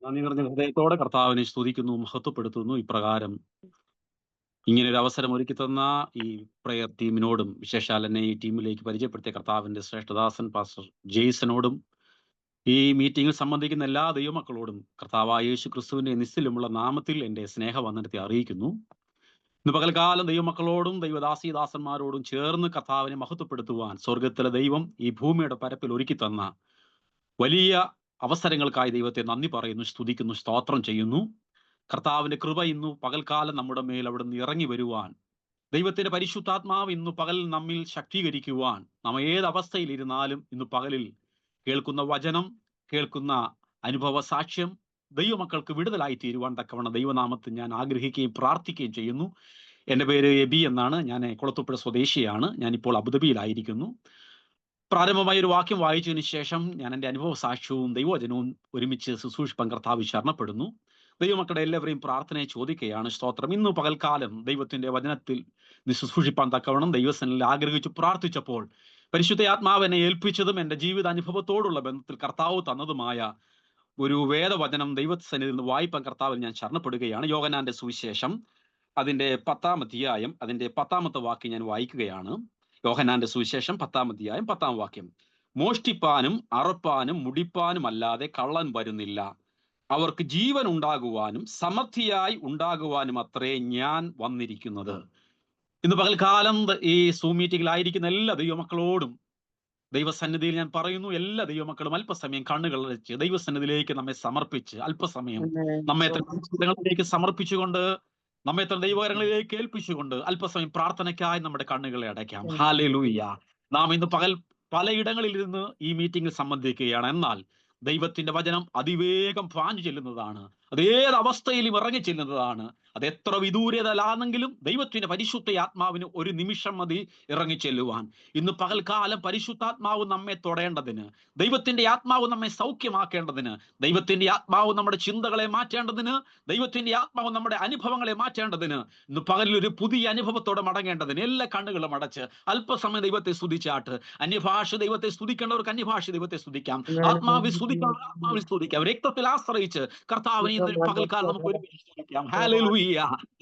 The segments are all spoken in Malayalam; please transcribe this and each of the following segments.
നന്ദി നിറഞ്ഞ ഹൃദയത്തോടെ കർത്താവിനെ സ്തുതിക്കുന്നു, മഹത്വപ്പെടുത്തുന്നു. ഇപ്രകാരം ഇങ്ങനെ ഒരു അവസരം ഒരുക്കി തന്ന ഈ പ്രയർ ടീമിനോടും, വിശേഷാൽ എന്നെ ഈ ടീമിലേക്ക് പരിചയപ്പെടുത്തിയ കർത്താവിന്റെ ശ്രേഷ്ഠദാസൻ പാസ്റ്റർ ജെയ്സനോടും, ഈ മീറ്റിംഗിൽ സംബന്ധിക്കുന്ന എല്ലാ ദൈവമക്കളോടും കർത്താവായ യേശു ക്രിസ്തുവിന്റെ നിസ്തുല്യമുള്ള നാമത്തിൽ എന്റെ സ്നേഹവന്ദനത്തെ അറിയിക്കുന്നു. ഇന്ന് പകൽക്കാലം ദൈവമക്കളോടും ദൈവദാസീദാസന്മാരോടും ചേർന്ന് കർത്താവിനെ മഹത്വപ്പെടുത്തുവാൻ സ്വർഗത്തിലെ ദൈവം ഈ ഭൂമിയുടെ പരപ്പിൽ ഒരുക്കി തന്ന വലിയ അവസരങ്ങൾക്കായി ദൈവത്തെ നന്ദി പറയുന്നു, സ്തുതിക്കുന്നു, സ്തോത്രം ചെയ്യുന്നു. കർത്താവിന്റെ കൃപ ഇന്നു പകൽക്കാലം നമ്മുടെ മേൽ അവിടുന്ന് ഇറങ്ങി വരുവാൻ, ദൈവത്തിന്റെ പരിശുദ്ധാത്മാവ് ഇന്നു പകൽ നമ്മിൽ ശക്തീകരിക്കുവാൻ, നാം ഏത് അവസ്ഥയിലിരുന്നാലും ഇന്ന് പകലിൽ കേൾക്കുന്ന വചനം, കേൾക്കുന്ന അനുഭവ സാക്ഷ്യം ദൈവമക്കൾക്ക് വിടുതലായി തീരുവാൻ തക്കവണ്ണം ദൈവനാമത്തിൽ ഞാൻ ആഗ്രഹിക്കുകയും പ്രാർത്ഥിക്കുകയും ചെയ്യുന്നു. എൻ്റെ പേര് എബി എന്നാണ്. ഞാൻ കുളത്തൂപ്പുഴ സ്വദേശിയാണ്. ഞാനിപ്പോൾ അബുദാബിയിലായിരിക്കുന്നു. പ്രാരംഭമായ ഒരു വാക്യം വായിച്ചതിന് ശേഷം ഞാൻ എൻ്റെ അനുഭവ സാക്ഷ്യവും ദൈവവചനവും ഒരുമിച്ച് ശുശ്രൂഷിപ്പാൻ കർത്താവ് ശരണപ്പെടുന്നു. ദൈവമക്കളുടെ എല്ലാവരെയും പ്രാർത്ഥനയെ ചോദിക്കുകയാണ്. സ്തോത്രം. ഇന്ന് പകൽക്കാലം ദൈവത്തിന്റെ വചനത്തിൽ ശുശ്രൂഷിപ്പാൻ തക്കവണ്ണം ദൈവസനിൽ ആഗ്രഹിച്ചു പ്രാർത്ഥിച്ചപ്പോൾ പരിശുദ്ധ ആത്മാവിനെ ഏൽപ്പിച്ചതും എൻ്റെ ജീവിത അനുഭവത്തോടുള്ള ബന്ധത്തിൽ കർത്താവ് തന്നതുമായ ഒരു വേദവചനം ദൈവസന്നിധിയിൽ നിന്ന് വായിപ്പാൻ കർത്താവിൽ ഞാൻ ശരണപ്പെടുകയാണ്. യോഹന്നാന്റെ സുവിശേഷം അതിന്റെ 10-ാം അധ്യായം അതിന്റെ 10-ാമത്തെ വാക്യം ഞാൻ വായിക്കുകയാണ്. യോഹന്നാന്റെ സുവിശേഷം 10-ാം അധ്യായം 10-ാം വാക്യം. മോഷ്ടിപ്പാനും അറുപ്പാനും മുടിപ്പാനും അല്ലാതെ കള്ളൻ വരുന്നില്ല, അവർക്ക് ജീവൻ ഉണ്ടാകുവാനും സമൃദ്ധിയായി ഉണ്ടാകുവാനും അത്രേ ഞാൻ വന്നിരിക്കുന്നത്. ഇന്ന് പകൽക്കാലം ഈ സൂം മീറ്റിംഗിലായിരിക്കുന്ന എല്ലാ ദൈവമക്കളോടും ദൈവസന്നിധിയിൽ ഞാൻ പറയുന്നു, എല്ലാ ദൈവമക്കളും അല്പസമയം കണ്ണുകൾ വെച്ച് ദൈവസന്നിധിയിലേക്ക് നമ്മെ സമർപ്പിച്ച് അല്പസമയം നമ്മെ ചിന്തകളിലേക്ക് സമർപ്പിച്ചുകൊണ്ട്, നമ്മെ ദൈവകരങ്ങളിലേക്ക് ഏൽപ്പിച്ചുകൊണ്ട് അല്പസമയം പ്രാർത്ഥനയ്ക്കായി നമ്മുടെ കണ്ണുകളെ അടയ്ക്കാം. ഹല്ലേലൂയ. നാം ഇന്ന് പകൽ പലയിടങ്ങളിൽ ഇരുന്ന് ഈ മീറ്റിംഗിൽ സംബന്ധിക്കുകയാണ്. എന്നാൽ ദൈവത്തിന്റെ വചനം അതിവേഗം പാഞ്ഞു ചെല്ലുന്നതാണ്. അത് ഏത് അവസ്ഥയിലും ഇറങ്ങി ചെല്ലുന്നതാണ്. അത് എത്ര വിദൂരതലാണെങ്കിലും ദൈവത്തിന്റെ പരിശുദ്ധ ആത്മാവിന് ഒരു നിമിഷം മതി ഇറങ്ങി ചെല്ലുവാൻ. ഇന്ന് പകൽക്കാലം പരിശുദ്ധാത്മാവ് നമ്മെ തൊടേണ്ടതിന്, ദൈവത്തിന്റെ ആത്മാവ് നമ്മെ സൗഖ്യമാക്കേണ്ടതിന്, ദൈവത്തിന്റെ ആത്മാവ് നമ്മുടെ ചിന്തകളെ മാറ്റേണ്ടതിന്, ദൈവത്തിന്റെ ആത്മാവ് നമ്മുടെ അനുഭവങ്ങളെ മാറ്റേണ്ടതിന്, ഇന്ന് പകലിൽ ഒരു പുതിയ അനുഭവത്തോടെ മടങ്ങേണ്ടതിന് എല്ലാ കണ്ണുകളും അടച്ച് അല്പസമയം ദൈവത്തെ സ്തുതിച്ചാട്ട്. അന്യഭാഷ ദൈവത്തെ സ്തുതിക്കേണ്ടവർക്ക് അന്യഭാഷ ദൈവത്തെ സ്തുതിക്കാം, ആത്മാവിൽ സ്തുതിക്കേണ്ടവർ ആത്മാവിൽ സ്തുതിക്കാം. രക്തത്തിൽ ആശ്രയിച്ച് കർത്താവിനെ ഇന്ന് പകൽക്കാലം നമുക്ക് ഒരുമിച്ച് സ്തുതിക്കാം. ഹല്ലേലൂയ.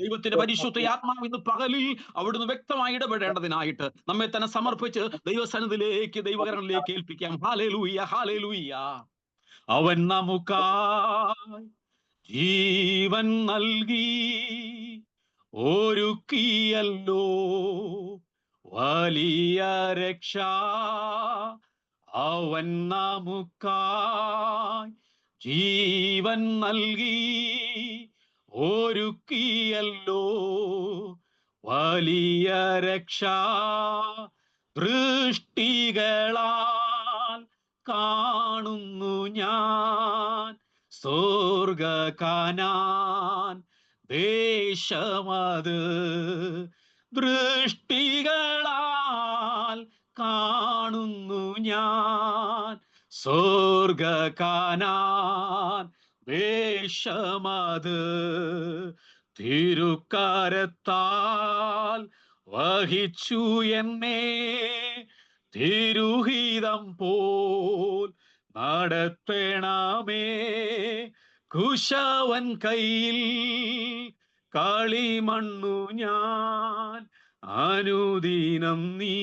ദൈവത്തിന്റെ പരിശുദ്ധ ആത്മാവ് ഇന്ന് പകലിൽ അവിടുന്ന് വ്യക്തമായി ഇടപെടേണ്ടതിനായിട്ട് നമ്മെ തന്നെ സമർപ്പിച്ച് ദൈവസന്നിധിയിലേക്ക് ദൈവകരങ്ങളിലേക്ക് ഏൽപ്പിക്കാം. Hallelujah, hallelujah. അവൻ നമുക്കായി ജീവൻ നൽകി ഒരുക്കിയല്ലോ വലിയ രക്ഷ. അവൻ നമുക്കായി ജീവൻ നൽകി ഒരുക്കിയല്ലോ വലിയ രക്ഷ. ദൃഷ്ടികളാൽ കാണുന്നു ഞാൻ സ്വർഗ കാനാൻ ദേശമത്. ദൃഷ്ടികളാൽ കാണുന്നു ഞാൻ സ്വർഗ കാനാൻ ദേശമത്. തിരുക്കരത്താൽ വഹിച്ചു എന്നെ തിരുഹിതം പോൽ നടത്തണമേ. കുശവൻ കയ്യിൽ കളിമണ്ണു ഞാൻ അനുദിനം നീ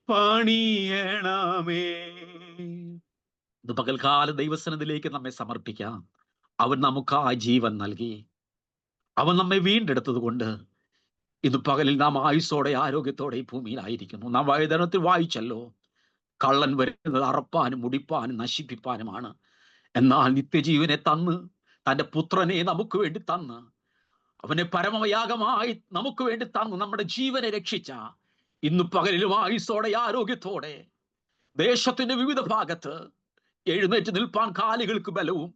പണിയണമേ. ഇത് പകൽക്കാല ദൈവസന്നിധിയിലേക്ക് നമ്മെ സമർപ്പിക്കാം. അവൻ നമുക്ക് ആ ജീവൻ നൽകി, അവൻ നമ്മെ വീണ്ടെടുത്തത് കൊണ്ട് ഇന്ന് പകലിൽ നാം ആയുസ്സോടെ ആരോഗ്യത്തോടെ ഈ ഭൂമിയിലായിരിക്കുന്നു. നാം വൈതരണത്തിൽ വായിച്ചല്ലോ, കള്ളൻ വരുന്നത് അറപ്പാനും മുടിപ്പാനും നശിപ്പിപ്പാനുമാണ്. എന്നാൽ നിത്യജീവനെ തന്ന് തൻ്റെ പുത്രനെ നമുക്ക് വേണ്ടി തന്ന്, അവനെ പരമയാഗമായി നമുക്ക് വേണ്ടി തന്ന് നമ്മുടെ ജീവനെ രക്ഷിച്ച ഇന്ന് പകലിലും ആയുസ്സോടെ ആരോഗ്യത്തോടെ ദേശത്തിന്റെ വിവിധ ഭാഗത്ത് എഴുന്നേറ്റ് നിൽപ്പാൻ കാലുകൾക്ക് ബലവും,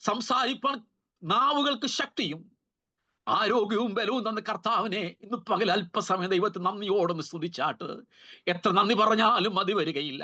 സംസാരിപ്പാൻ നാവുകൾക്ക് ശക്തിയും, ആരോഗ്യവും ബലവും തന്ന കർത്താവിനെ ഇന്ന് പകൽ അല്പസമയം ദൈവത്തെ നന്ദിയോടൊന്ന് സ്തുതിച്ചാട്ട്. എത്ര നന്ദി പറഞ്ഞാലും മതി വരികയില്ല.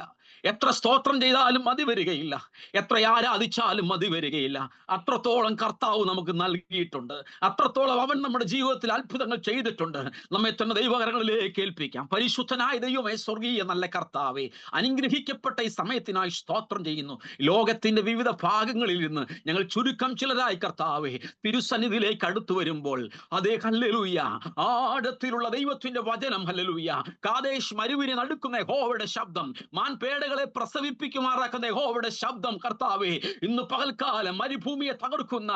എത്ര സ്തോത്രം ചെയ്താലും മതി വരികയില്ല, എത്ര ആരാധിച്ചാലും മതി വരികയില്ല. അത്രത്തോളം കർത്താവ് നമുക്ക് നൽകിയിട്ടുണ്ട്, അത്രത്തോളം അവൻ നമ്മുടെ ജീവിതത്തിൽ അത്ഭുതങ്ങൾ ചെയ്തിട്ടുണ്ട്. നമ്മെ തന്നെ ദൈവകരങ്ങളിലേക്ക് ഏൽപ്പിക്കാം. പരിശുദ്ധനായ ദൈവമേ, സ്വർഗീയ നല്ല കർത്താവേ, അനുഗ്രഹിക്കപ്പെട്ട ഈ സമയത്തിനായി സ്തോത്രം ചെയ്യുന്നു. ലോകത്തിന്റെ വിവിധ ഭാഗങ്ങളിൽ നിന്ന് ഞങ്ങൾ ചുരുക്കം ചിലരായി കർത്താവേ തിരുസന്നിധിയിലേക്ക് അടുത്തു വരുമ്പോൾ, അതേ ഹല്ലേലൂയ, ആഴത്തിലുള്ള ദൈവത്തിന്റെ വചനം, ഹല്ലേലൂയ, കാദേശ് മരുവിനെ നടുക്കുന്ന യഹോവയുടെ ശബ്ദം, മാൻപേടകളെ പ്രസവിപ്പിക്കുമാറാക്കുന്ന യഹോവയുടെ ശബ്ദം കർത്താവേ, ഇന്ന് പകൽക്കാലം മരുഭൂമിയെ തകർക്കുന്ന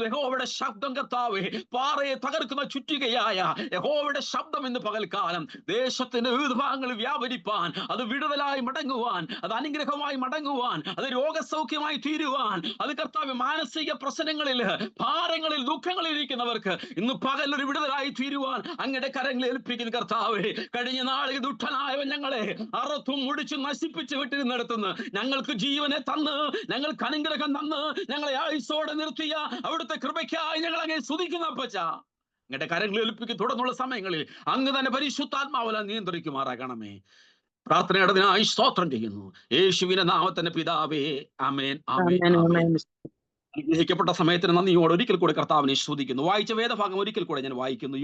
യഹോവയുടെ ശബ്ദം കർത്താവേ, പാറയെ തകർക്കുന്ന ചുറ്റികയായ യഹോവയുടെ ശബ്ദം ഇന്ന് പകൽക്കാലം ദേശത്തിന്റെ വിവിധ ഭാഗങ്ങളിൽ വ്യാപരിപ്പാൻ, അത് വിടുതലായി മടങ്ങുവാൻ, അത് അനുഗ്രഹമായി മടങ്ങുവാൻ, അത് രോഗസൗഖ്യമായി തീരുവാൻ, അത് കർത്താവ് മാനസിക പ്രശ്നങ്ങളിൽ, ഭാരങ്ങളിൽ, ദുഃഖങ്ങളിൽ ഇരിക്കുന്നവർക്ക് ഇന്ന് പകൽ ഒരു വിടുതലായി തീരുവാൻ അങ്ങയുടെ കരങ്ങളിൽ ഏൽപ്പിക്കുന്ന കർത്താവേ. കഴിഞ്ഞ നാളിൽ ദുഷ്ടനായവൻ ഞങ്ങളെ അറുത്തും മുടിച്ചു നശിപ്പിച്ചു വിട്ടിരുന്നിടത്തുനിന്ന് ഞങ്ങൾക്ക് ജീവനെ തന്ന്, ഞങ്ങൾക്ക് അനുഗ്രഹം തന്ന്, ഞങ്ങളെ ആയുസ്സോടെ നിർത്തിയ അവിടുത്തെ കൃപയ്ക്കായി ഞങ്ങൾ അങ്ങനെ സ്തുതിക്കുന്ന അപ്പച്ച. അങ്ങയുടെ കരങ്ങളിൽ ഏൽപ്പിക്കും. തുടർന്നുള്ള സമയങ്ങളിൽ അങ്ങ് തന്നെ പരിശുദ്ധാത്മാവല നിയന്ത്രിക്കുമാറാകണമേ. പ്രാർത്ഥനയുടേതിനായി സ്തോത്രം ചെയ്യുന്നു യേശുവിന്റെ നാമത്തിന്റെ പിതാവേ, ആമേൻ, ആമേൻ, ആമേൻ. അനുഗ്രഹിക്കപ്പെട്ട സമയത്തിന് നന്ദിയോടെ ഒരിക്കൽ കൂടെ കർത്താവിനെ സ്തുതിക്കുന്നു. വായിച്ച വേദഭാഗം ഒരിക്കൽ കൂടെ ഞാൻ വായിക്കുന്നു.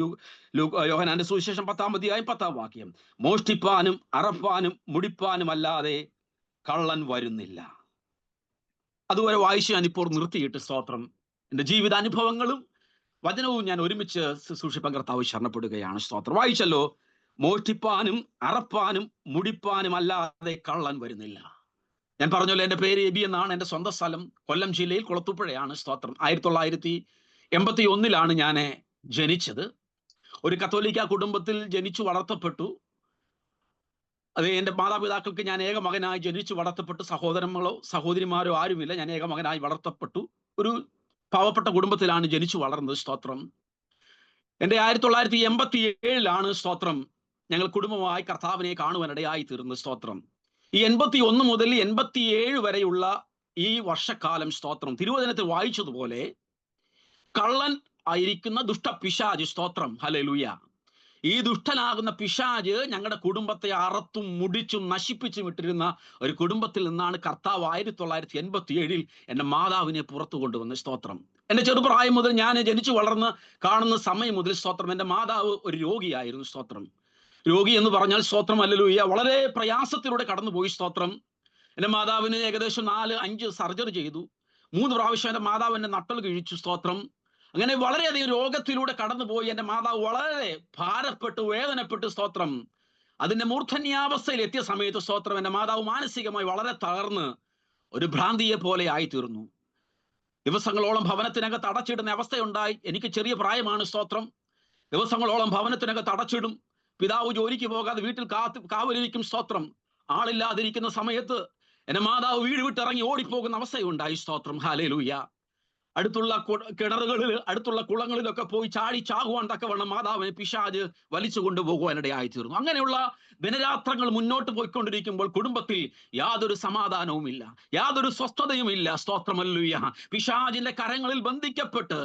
യോഹന്നാന്റെ സുവിശേഷം 10-ാം അധ്യായം 10-ാം വാക്യം. മോഷ്ടിപ്പാനും അറപ്പാനും മുടിപ്പാനും അല്ലാതെ കള്ളൻ വരുന്നില്ല. അതുവരെ വായിച്ച് ഞാനിപ്പോൾ നിർത്തിയിട്ട് സ്തോത്രം, എൻ്റെ ജീവിതാനുഭവങ്ങളും വചനവും ഞാൻ ഒരുമിച്ച് സൂക്ഷിപ്പാൻ കർത്താവ് ശരണപ്പെടുകയാണ്. സ്തോത്രം. വായിച്ചല്ലോ, മോഷ്ടിപ്പാനും അറപ്പാനും മുടിപ്പാനും അല്ലാതെ കള്ളൻ വരുന്നില്ല. ഞാൻ പറഞ്ഞല്ലോ, എൻ്റെ പേര് എബി എന്നാണ്. എൻ്റെ സ്വന്തം സ്ഥലം കൊല്ലം ജില്ലയിൽ കുളത്തൂപ്പുഴയാണ്. സ്തോത്രം. 1981 ഞാൻ ജനിച്ചത്. ഒരു കത്തോലിക്ക കുടുംബത്തിൽ ജനിച്ചു വളർത്തപ്പെട്ടു. അത് എൻ്റെ മാതാപിതാക്കൾക്ക് ഞാൻ ഏക മകനായി ജനിച്ചു വളർത്തപ്പെട്ടു. സഹോദരങ്ങളോ സഹോദരിമാരോ ആരുമില്ല. ഞാൻ ഏക മകനായി വളർത്തപ്പെട്ടു. ഒരു പാവപ്പെട്ട കുടുംബത്തിലാണ് ജനിച്ചു വളർന്നത്. സ്തോത്രം. എൻ്റെ 1987 സ്തോത്രം ഞങ്ങൾ കുടുംബമായി കർത്താവിനെ കാണുവാനിടയായി തീർന്നു. സ്തോത്രം. ഈ 81 മുതൽ 87 വരെയുള്ള ഈ വർഷക്കാലം സ്തോത്രം, തിരുവചനത്തിൽ വായിച്ചതുപോലെ കള്ളൻ ആയിരിക്കുന്ന ദുഷ്ടപിശാച്, സ്തോത്രം, ഹല്ലേലൂയ, ഈ ദുഷ്ടനാകുന്ന പിശാച് ഞങ്ങളുടെ കുടുംബത്തെ അറത്തും മുടിച്ചും നശിപ്പിച്ചും ഇട്ടിരുന്ന ഒരു കുടുംബത്തിൽ നിന്നാണ് കർത്താവ് 1987 എൻ്റെ മാതാവിനെ പുറത്തു കൊണ്ടുവന്നത്. സ്തോത്രം. എൻ്റെ ചെറുപ്രായം മുതൽ ഞാൻ ജനിച്ചു വളർന്ന് കാണുന്ന സമയം മുതൽ സ്തോത്രം, എൻ്റെ മാതാവ് ഒരു രോഗിയായിരുന്നു. സ്തോത്രം. രോഗി എന്ന് പറഞ്ഞാൽ സ്തോത്രം, ഹല്ലേലൂയ, വളരെ പ്രയാസത്തിലൂടെ കടന്നുപോയി. സ്തോത്രം. എൻ്റെ മാതാവിന് ഏകദേശം 4-5 സർജറി ചെയ്തു. 3 പ്രാവശ്യം എൻ്റെ മാതാവിൻ്റെ നട്ടൽ കിഴിച്ചു. സ്തോത്രം. അങ്ങനെ വളരെയധികം രോഗത്തിലൂടെ കടന്നുപോയി എൻ്റെ മാതാവ് വളരെ ഭാരപ്പെട്ടു, വേദനപ്പെട്ടു. സ്തോത്രം. അതിൻ്റെ മൂർധന്യാവസ്ഥയിൽ എത്തിയ സമയത്ത് സ്തോത്രം, എൻ്റെ മാതാവ് മാനസികമായി വളരെ തകർന്ന് ഒരു ഭ്രാന്തിയെ പോലെ ആയിത്തീർന്നു. ദിവസങ്ങളോളം ഭവനത്തിനകത്ത് അടച്ചിടുന്ന അവസ്ഥയുണ്ടായി. എനിക്ക് ചെറിയ പ്രായമാണ്. സ്തോത്രം. ദിവസങ്ങളോളം ഭവനത്തിനകത്ത് അടച്ചിടും. പിതാവ് ജോലിക്ക് പോകാതെ വീട്ടിൽ കാവലിരിക്കും. സ്തോത്രം. ആളില്ലാതിരിക്കുന്ന സമയത്ത് എൻ്റെ മാതാവ് വീട് വിട്ടിറങ്ങി ഓടിപ്പോകുന്ന അവസ്ഥയുണ്ടായി. സ്തോത്രം. ഹല്ലേലൂയ. അടുത്തുള്ള കിണറുകളിൽ, അടുത്തുള്ള കുളങ്ങളിലൊക്കെ പോയി ചാടി ചാകുവാൻ തക്കവണ്ണം മാതാവിനെ പിശാച് വലിച്ചു കൊണ്ടുപോകുവാനിടയായി തീർന്നു. അങ്ങനെയുള്ള ദിനരാത്രങ്ങൾ മുന്നോട്ട് പോയിക്കൊണ്ടിരിക്കുമ്പോൾ കുടുംബത്തിൽ യാതൊരു സമാധാനവുമില്ല, യാതൊരു സ്വസ്ഥതയുമില്ല. സ്തോത്രം. ഹല്ലേലൂയ. പിശാചിന്റെ കരങ്ങളിൽ ബന്ധിക്കപ്പെട്ട്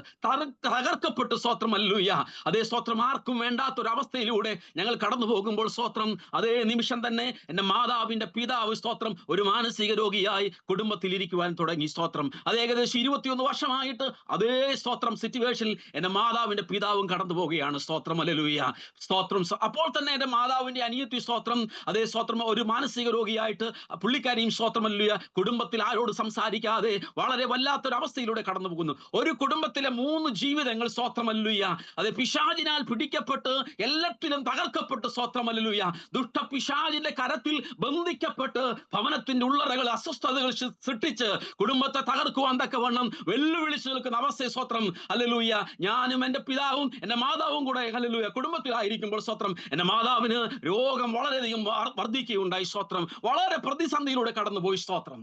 തകർക്കപ്പെട്ട്, സ്തോത്രം, ഹല്ലേലൂയ, അതേ സ്തോത്രം, ആർക്കും വേണ്ടാത്തൊരവസ്ഥയിലൂടെ ഞങ്ങൾ കടന്നു പോകുമ്പോൾ സ്തോത്രം, അതേ നിമിഷം തന്നെ എൻ്റെ മാതാവിന്റെ പിതാവ് സ്തോത്രം ഒരു മാനസിക രോഗിയായി കുടുംബത്തിൽ ഇരിക്കുവാൻ തുടങ്ങി. സ്തോത്രം. അത് ഏകദേശം 21 വർഷമായിട്ട് അതേ സ്തോത്രം സിറ്റുവേഷനിൽ എൻ്റെ മാതാവിന്റെ പിതാവും കടന്നു പോവുകയാണ്. സ്തോത്രം. ഹല്ലേലൂയ. സ്തോത്രം. അപ്പോൾ തന്നെ എൻ്റെ മാതാവിന്റെ അനിയത്തി, സ്തോത്രം, അതേ സ്തോത്രം, ഒരു മാനസിക രോഗിയായിട്ട് പുള്ളിക്കാരിയും, സ്തോത്രം, ഹല്ലേലൂയ, കുടുംബത്തിൽ ആരോട് സംസാരിക്കാതെ വളരെ വല്ലാത്തൊരവസ്ഥയിലൂടെ കടന്നു പോകുന്നു. ഒരു കുടുംബത്തിലെ 3 ജീവിതങ്ങൾ, സ്തോത്രം, ഹല്ലേലൂയ, അതേ പിശാചിനാൽ പിടിക്കപ്പെട്ട് എല്ലാത്തിലും തകർക്കപ്പെട്ട്, സ്തോത്രം, ഹല്ലേലൂയ, ദുഷ്ടപിശാചിന്റെ കരത്തിൽ ബന്ധിക്കപ്പെട്ട് ഭവനത്തിന്റെ ഉള്ളറകൾ അസ്വസ്ഥതകൾ സൃഷ്ടിച്ച് കുടുംബത്തെ തകർക്കുവാൻ തക്കവണ്ണം വെല്ലുവിളിച്ചു നിൽക്കുന്ന അവസ്ഥയെ, സ്തോത്രം, ഹല്ലേലൂയ, ഞാനും എൻ്റെ പിതാവും എൻ്റെ മാതാവും കൂടെ, ഹല്ലേലൂയ, കുടുംബത്തിലായിരിക്കുമ്പോൾ സ്തോത്രം, എൻ്റെ മാതാവിന് രോഗം വളരെയധികം വർദ്ധിക്കുകയുണ്ടായി. സ്തോത്രം. വളരെ പ്രതിസന്ധിയിലൂടെ കടന്നുപോയി. സ്തോത്രം.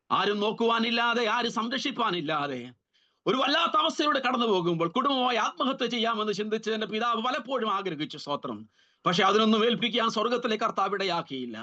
ആരും നോക്കുവാനില്ലാതെ, ആരും സംരക്ഷിപ്പാനില്ലാതെ ഒരു വല്ലാത്ത അവസ്ഥയിലൂടെ കടന്നു പോകുമ്പോൾ കുടുംബമായി ആത്മഹത്യ ചെയ്യാമെന്ന് ചിന്തിച്ച് എൻ്റെ പിതാവ് പലപ്പോഴും ആഗ്രഹിച്ചു. സ്തോത്രം. പക്ഷെ അതിനൊന്നും ഏൽപ്പിക്കാൻ സ്വർഗത്തിലെ കർത്താവ് ഇടയാക്കിയില്ല.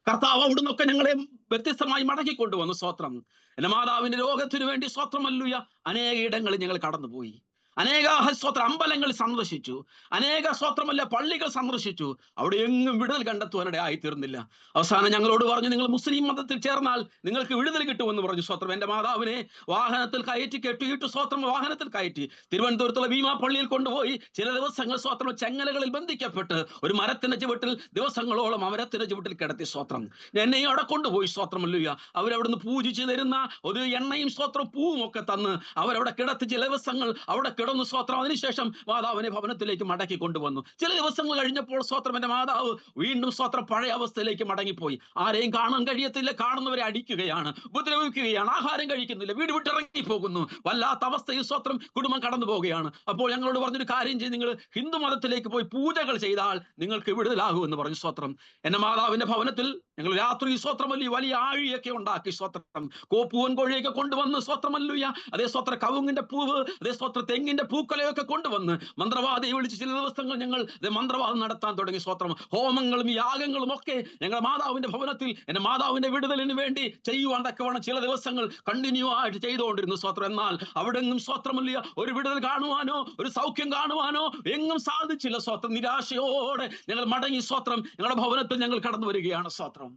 കർത്താവ് അവിടുന്നൊക്കെ ഞങ്ങളെ വ്യത്യസ്തമായി മടക്കിക്കൊണ്ടുവന്നു. സ്തോത്രം. എൻ്റെ മാതാവിന്റെ രോഗത്തിനു വേണ്ടി, സ്തോത്രം, ഹല്ലേലൂയ, അനേക ഇടങ്ങളിൽ ഞങ്ങൾ കടന്നുപോയി. അനേക സ്തോത്ര അമ്പലങ്ങൾ സന്ദർശിച്ചു, അനേക സ്തോത്രമല്ല പള്ളികൾ സന്ദർശിച്ചു. അവിടെ എങ്ങും വിടുതൽ കണ്ടെത്തുവാനിടെ ആയിത്തീർന്നില്ല. അവസാനം ഞങ്ങളോട് പറഞ്ഞു, നിങ്ങൾ മുസ്ലിം മതത്തിൽ ചേർന്നാൽ നിങ്ങൾക്ക് വിടുതൽ കിട്ടുമെന്ന് പറഞ്ഞു. സ്തോത്രം. എന്റെ മാതാവിനെ വാഹനത്തിൽ കയറ്റി കെട്ടിയിട്ട് സ്തോത്രം വാഹനത്തിൽ കയറ്റി തിരുവനന്തപുരത്തുള്ള ഭീമാ പള്ളിയിൽ കൊണ്ടുപോയി ചില ദിവസങ്ങൾ സ്തോത്രം ചെങ്ങലകളിൽ ബന്ധിക്കപ്പെട്ട് ഒരു മരത്തിന്റെ ചുവട്ടിൽ ദിവസങ്ങളോളം മരത്തിന്റെ ചുവട്ടിൽ കിടത്തി. സ്തോത്രം. എന്നെയും അവിടെ കൊണ്ടുപോയി. സ്തോത്രമല്ലുക. അവരവിടുന്ന് പൂജിച്ചു തരുന്ന ഒരു എണ്ണയും സ്തോത്രം പൂവും ഒക്കെ തന്ന് അവരവിടെ കിടത്തി ചില ദിവസങ്ങൾ അവിടെ കിടന്നു. സ്തോത്രം. അതിനുശേഷം മാതാവിനെ ഭവനത്തിലേക്ക് മടക്കി കൊണ്ടുവന്നു. ചില ദിവസങ്ങൾ കഴിഞ്ഞപ്പോൾ സ്തോത്രം എന്റെ മാതാവ് വീണ്ടും സ്തോത്രം പഴയ അവസ്ഥയിലേക്ക് മടങ്ങിപ്പോയി. ആരെയും കാണാൻ കഴിയത്തില്ല, കാണുന്നവരെ അടിക്കുകയാണ്, ഉപദ്രവിക്കുകയാണ്, ആഹാരം കഴിക്കുന്നില്ല, വീട് വിട്ടിറങ്ങി പോകുന്നു. വല്ലാത്ത അവസ്ഥയിൽ സ്തോത്രം കുടുംബം കടന്നു പോവുകയാണ്. അപ്പോൾ ഞങ്ങളോട് പറഞ്ഞൊരു കാര്യം ചെയ്ത്, നിങ്ങൾ ഹിന്ദു മതത്തിലേക്ക് പോയി പൂജകൾ ചെയ്താൽ നിങ്ങൾക്ക് വിടുതലാകൂ എന്ന് പറഞ്ഞു. സ്തോത്രം. എന്റെ മാതാവിന്റെ ഭവനത്തിൽ ഞങ്ങൾ രാത്രി സ്തോത്രം വലിയ ആഴിയൊക്കെ ഉണ്ടാക്കി. സ്തോത്രം. കോപ്പൂവൻ കോഴിയൊക്കെ കൊണ്ടുവന്ന് സ്തോത്രമല്ലുയ അതേ സ്തോത്ര കവുങ്ങിന്റെ പൂവ്, അതേ സ്തോത്ര തെങ്ങിന്റെ പൂക്കലയൊക്കെ കൊണ്ടുവന്ന് മന്ത്രവാദിയെ വിളിച്ച് ചില ദിവസങ്ങൾ ഞങ്ങൾ മന്ത്രവാദം നടത്താൻ തുടങ്ങി. സ്തോത്രം. ഹോമങ്ങളും യാഗങ്ങളും ഒക്കെ ഞങ്ങളുടെ മാതാവിന്റെ ഭവനത്തിൽ എന്റെ മാതാവിന്റെ വിടുതലിന് വേണ്ടി ചെയ്യുവാൻ തക്കവണ്ണം ചില ദിവസങ്ങൾ കണ്ടിന്യൂ ആയിട്ട് ചെയ്തുകൊണ്ടിരുന്നു. സ്തോത്രം. എന്നാൽ അവിടെങ്ങും സ്തോത്രമല്ല ഒരു വിടുതൽ കാണുവാനോ ഒരു സൗഖ്യം കാണുവാനോ എങ്ങും സാധിച്ചില്ല. സ്തോത്രം. നിരാശയോടെ ഞങ്ങൾ മടങ്ങി. സ്തോത്രം. ഞങ്ങളുടെ ഭവനത്തിൽ ഞങ്ങൾ കടന്നു വരികയാണ്. സ്തോത്രം.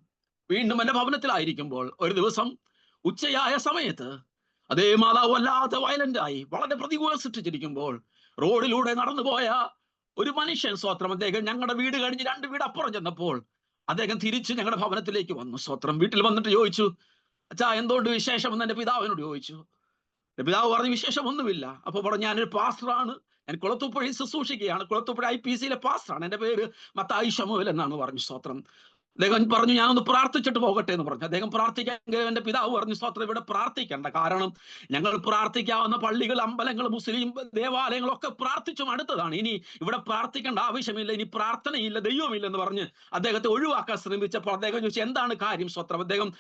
വീണ്ടും എന്റെ ഭവനത്തിലായിരിക്കുമ്പോൾ ഒരു ദിവസം ഉച്ചയായ സമയത്ത് അതേ മാതാവ് വല്ലാത്ത വയലന്റ് ആയി വളരെ പ്രതികൂലം സൃഷ്ടിച്ചിരിക്കുമ്പോൾ റോഡിലൂടെ നടന്നുപോയ ഒരു മനുഷ്യൻ. സ്തോത്രം. അദ്ദേഹം ഞങ്ങളുടെ വീട് കഴിഞ്ഞ് 2 വീട് അപ്പുറം ചെന്നപ്പോൾ അദ്ദേഹം തിരിച്ച് ഞങ്ങളുടെ ഭവനത്തിലേക്ക് വന്നു. സ്തോത്രം. വീട്ടിൽ വന്നിട്ട് ചോദിച്ചു, അച്ഛാ എന്തുകൊണ്ട് വിശേഷം എന്ന് എന്റെ പിതാവിനോട് ചോദിച്ചു. എന്റെ പിതാവ് പറഞ്ഞു, വിശേഷം ഒന്നുമില്ല. അപ്പൊ പറഞ്ഞു, ഞാനൊരു പാസ്റ്ററാണ്, ഞാൻ കുളത്തൂപ്പുഴയിൽ ശുശ്രൂഷിക്കുകയാണ്, കുളത്തൂപ്പുഴ IPCയിലെ പാസ്റ്ററാണ്, എന്റെ പേര് മത്തായി ശമൂവേൽ എന്നാണ് പറഞ്ഞു. സ്തോത്രം. അദ്ദേഹം പറഞ്ഞു, ഞാനൊന്ന് പ്രാർത്ഥിച്ചിട്ട് പോകട്ടെ എന്ന് പറഞ്ഞു. അദ്ദേഹം പ്രാർത്ഥിക്കാൻ എന്റെ പിതാവ് പറഞ്ഞു, സ്തോത്രം ഇവിടെ പ്രാർത്ഥിക്കേണ്ട, കാരണം ഞങ്ങൾ പ്രാർത്ഥിക്കാവുന്ന പള്ളികൾ, അമ്പലങ്ങൾ, മുസ്ലിം ദേവാലയങ്ങളൊക്കെ പ്രാർത്ഥിച്ചു അടുത്തതാണ്, ഇനി ഇവിടെ പ്രാർത്ഥിക്കേണ്ട ആവശ്യമില്ല, ഇനി പ്രാർത്ഥനയില്ല, ദൈവമില്ല എന്ന് പറഞ്ഞ് അദ്ദേഹത്തെ ഒഴിവാക്കാൻ ശ്രമിച്ചപ്പോൾ അദ്ദേഹം ചോദിച്ചു, എന്താണ് കാര്യം? സ്തോത്രം. അദ്ദേഹം